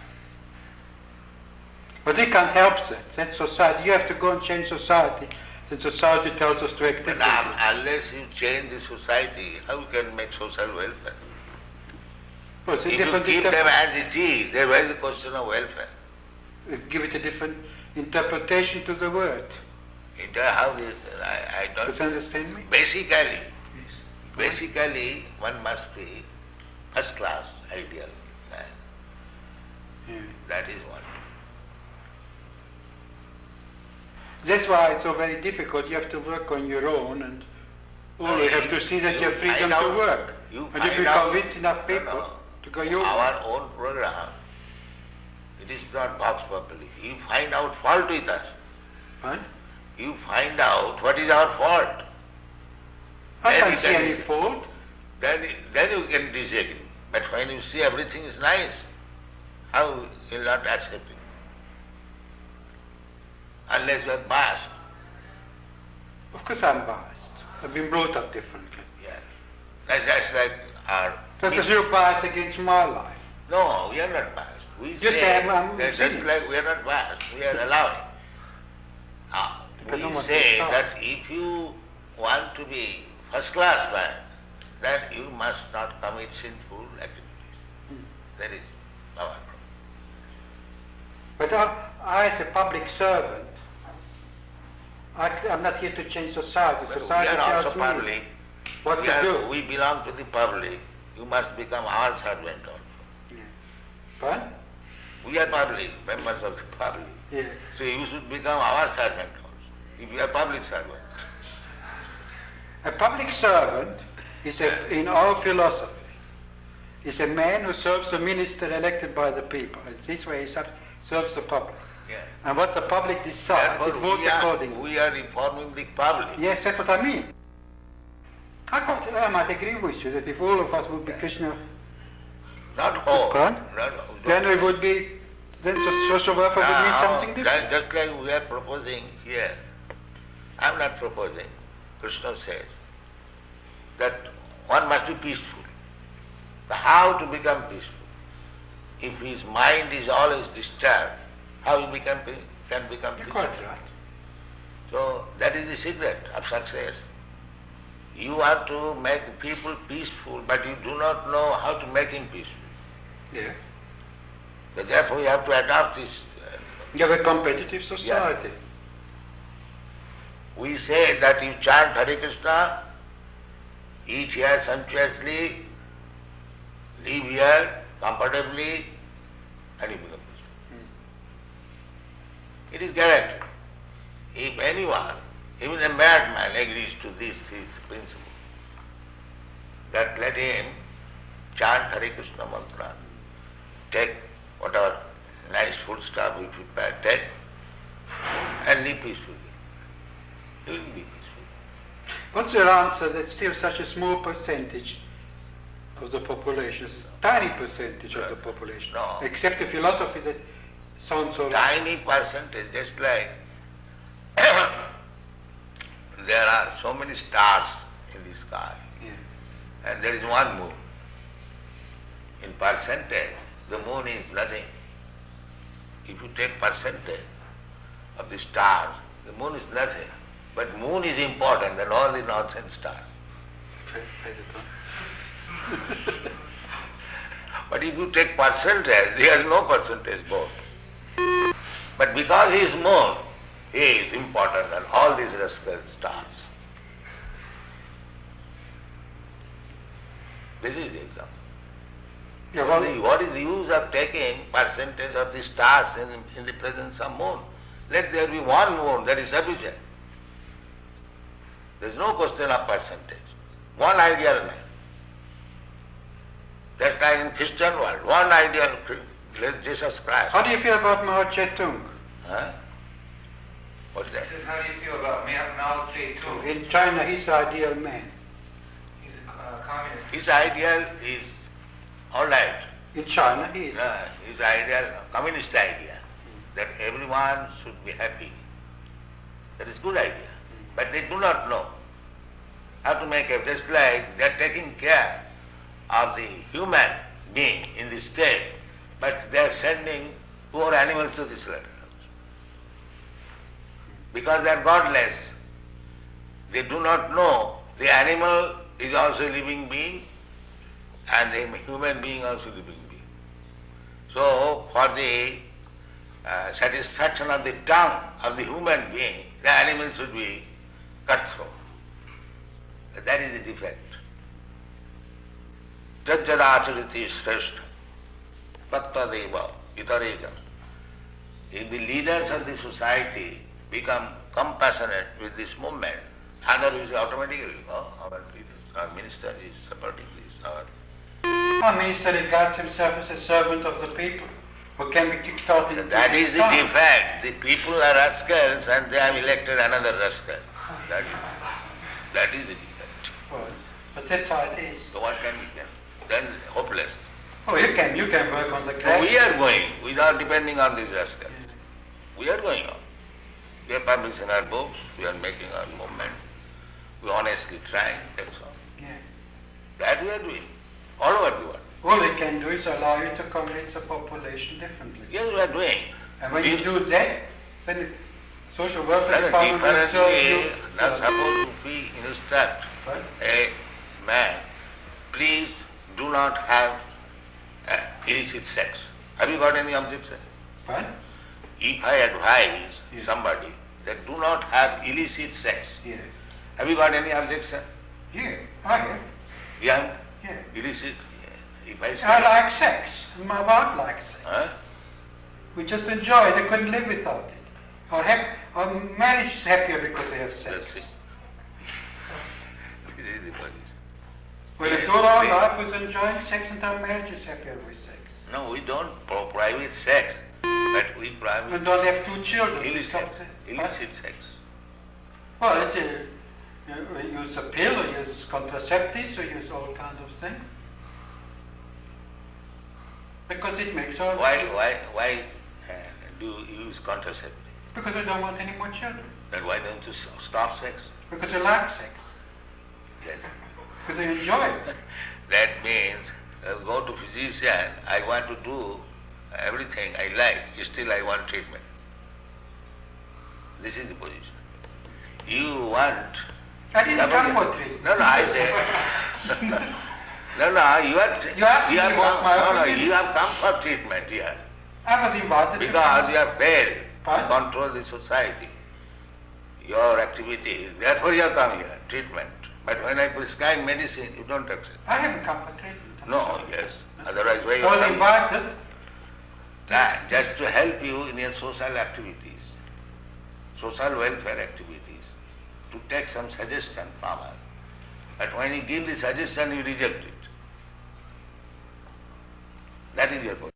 S5: But we can't help that. That's society. You have to go and change society. Then society tells us to act
S1: But
S5: differently.
S1: unless you change the society, how you can make social welfare?
S5: Well, it's a
S1: If you
S5: different
S1: keep them as it is, there is the question of welfare.
S5: give it a different interpretation to the word.
S1: How this, I don't...
S5: Does you understand me?
S1: Basically, one must be first class, ideal man.
S5: Yeah.
S1: That is one.
S5: That's why it's so very difficult. You have to work on your own and always have to see that you have freedom to work. And if you convince enough people to go your way.
S1: Our own program, it is not vox populi. You find out fault with us.
S5: Right?
S1: You find out what is our fault.
S5: I
S1: Then
S5: can't
S1: you
S5: see
S1: can-
S5: any fault.
S1: Then you can disagree. But when you see everything is nice, how you will not accept it? Unless you are biased.
S5: Of course I'm biased. I've been brought up differently.
S1: Yeah. That's like our...
S5: That is your bias against my life.
S1: No, we are not biased. We
S5: Yes,
S1: say
S5: I'm
S1: that
S5: saying.
S1: just like we are not biased, we are allowing.
S5: Depending
S1: We
S5: on what
S1: say
S5: you
S1: that if you want to be first class man, then you must not commit sinful activities. That is our problem.
S5: But I as a public servant, I'm not here to change society.
S1: But
S5: Society
S1: we are also
S5: tells me
S1: public.
S5: what to do.
S1: We belong to the public. You must become our servant also.
S5: What?
S1: We are public, members of the public.
S5: Yeah.
S1: So you should become our servant also, if you are public servant.
S5: A public servant is in our philosophy, is a man who serves the minister elected by the people. And this way he serves the public.
S1: Yeah.
S5: And what the public decides, it
S1: Therefore,
S5: votes accordingly.
S1: we are informing the public.
S5: Yes, that's what I mean. I might agree with you that if all of us would be Krishna,
S1: Not all.
S5: Pardon?
S1: Not all.
S5: then we would be, then social welfare would mean something different.
S1: Just like we are proposing here. I am not proposing. Krishna says that one must be peaceful. How to become peaceful? If his mind is always disturbed, how he can become
S5: You're
S1: peaceful?
S5: quite right.
S1: So that is the secret of success. You want to make people peaceful, but you do not know how to make him peaceful.
S5: Yeah.
S1: So therefore you have to adopt this.
S5: You have a competitive society.
S1: We say that you chant Hare Krishna, eat here sumptuously, live here comfortably, and you become peaceful. It is guaranteed. If anyone, even a madman, agrees to this principle, that let him chant Hare Krishna mantra, take whatever nice food stuff we prepare, take, and live peacefully. He will be peaceful.
S5: What's your answer that still such a small percentage of the population, tiny percentage of the population,
S1: No.
S5: except a philosophy that sounds so
S1: Tiny percentage, just like there are so many stars in the sky, and there is one moon. In percentage, the moon is nothing. If you take percentage of the stars, the moon is nothing. But moon is important than all the nonsense stars. But if you take percentage, there is no percentage both. But because he is moon, he is important than all these rascal stars. This is the example. What is the use of taking percentage of the stars in the presence of moon? Let there be one moon, that is sufficient. There is no question of percentage. One ideal man. Just like in Christian world, one ideal Jesus Christ.
S5: How do you feel about Mao Zedong?
S1: Huh? What is that?
S11: He says, how do you feel about Mao Zedong?
S5: In China, he's the ideal man.
S11: He's a communist.
S1: His ideal is all right.
S5: In China, he is.
S1: His ideal, communist idea, that everyone should be happy. That is good idea. But they do not know how to make it. Just like they are taking care of the human being in this state, but they are sending poor animals to the slaughterhouse. Because they are godless. They do not know the animal is also a living being and the human being also a living being. So for the satisfaction of the tongue of the human being, the animal should be cut through. That is the defect. Jajjadachariti shrestha tattadeva itarekam. If the leaders of the society become compassionate with this movement, otherwise automatically, our leaders, our minister is supporting this.
S5: Our minister regards himself as a servant of the people who can be kicked out in
S1: That is the defect. The people are rascals and they have elected another rascal. That is the defect.
S5: Well, but that's how it is.
S1: So what can we do? Then hopeless.
S5: Oh, you can work on the
S1: So
S5: ground.
S1: we are going without depending on these rascals. We are going on. We are publishing our books, we are making our movement, we are honestly trying, that's all.
S5: Yeah.
S1: That we are doing, all over the world.
S5: All they can do is allow you to convince the population differently.
S1: Yes, we are doing.
S5: And when you do that, then the social welfare department will serve
S1: Differently,
S5: you.
S1: not supposed to be instruct a man, please do not have illicit sex. Have you got any objection?
S5: What?
S1: If I advise somebody that do not have illicit sex,
S5: Yeah.
S1: have you got any objection?
S5: Yeah, I have.
S1: Yeah?
S5: Yeah.
S1: Illicit? If I say,
S5: I like sex. My wife likes sex.
S1: huh?
S5: We just enjoy it. They couldn't live without it. Our marriage is happier because they have sex.
S1: That's it. This is the position.
S5: Well, if all our life was enjoying sex and our marriage is happier with sex.
S1: No, we don't prohibit sex, but we
S5: We
S1: prohibit
S5: don't have two children.
S1: illicit sex.
S5: Well, it's you use a pill or use contraceptives or use all kinds of things. Because it makes our...
S1: Why do you use contraceptive?
S5: Because we don't want any more children.
S1: Then why don't you stop sex?
S5: Because we like sex.
S1: Yes.
S5: Because we enjoy it.
S1: That means go to physician, I want to do everything I like, still I want treatment. This is the position. You want...
S5: I didn't come for treatment.
S1: No, I say... No, you have come for treatment here.
S5: I was invited
S1: Because you have failed to control the society, your activities, therefore you have come here, treatment. But when I prescribe medicine, you don't accept.
S5: I haven't come for treatment.
S1: No, yes. Otherwise, why you
S5: I was
S1: come?
S5: invited.
S1: Just to help you in your social activities, social welfare activities, to take some suggestion from us. But when you give the suggestion, you reject it. That is your point.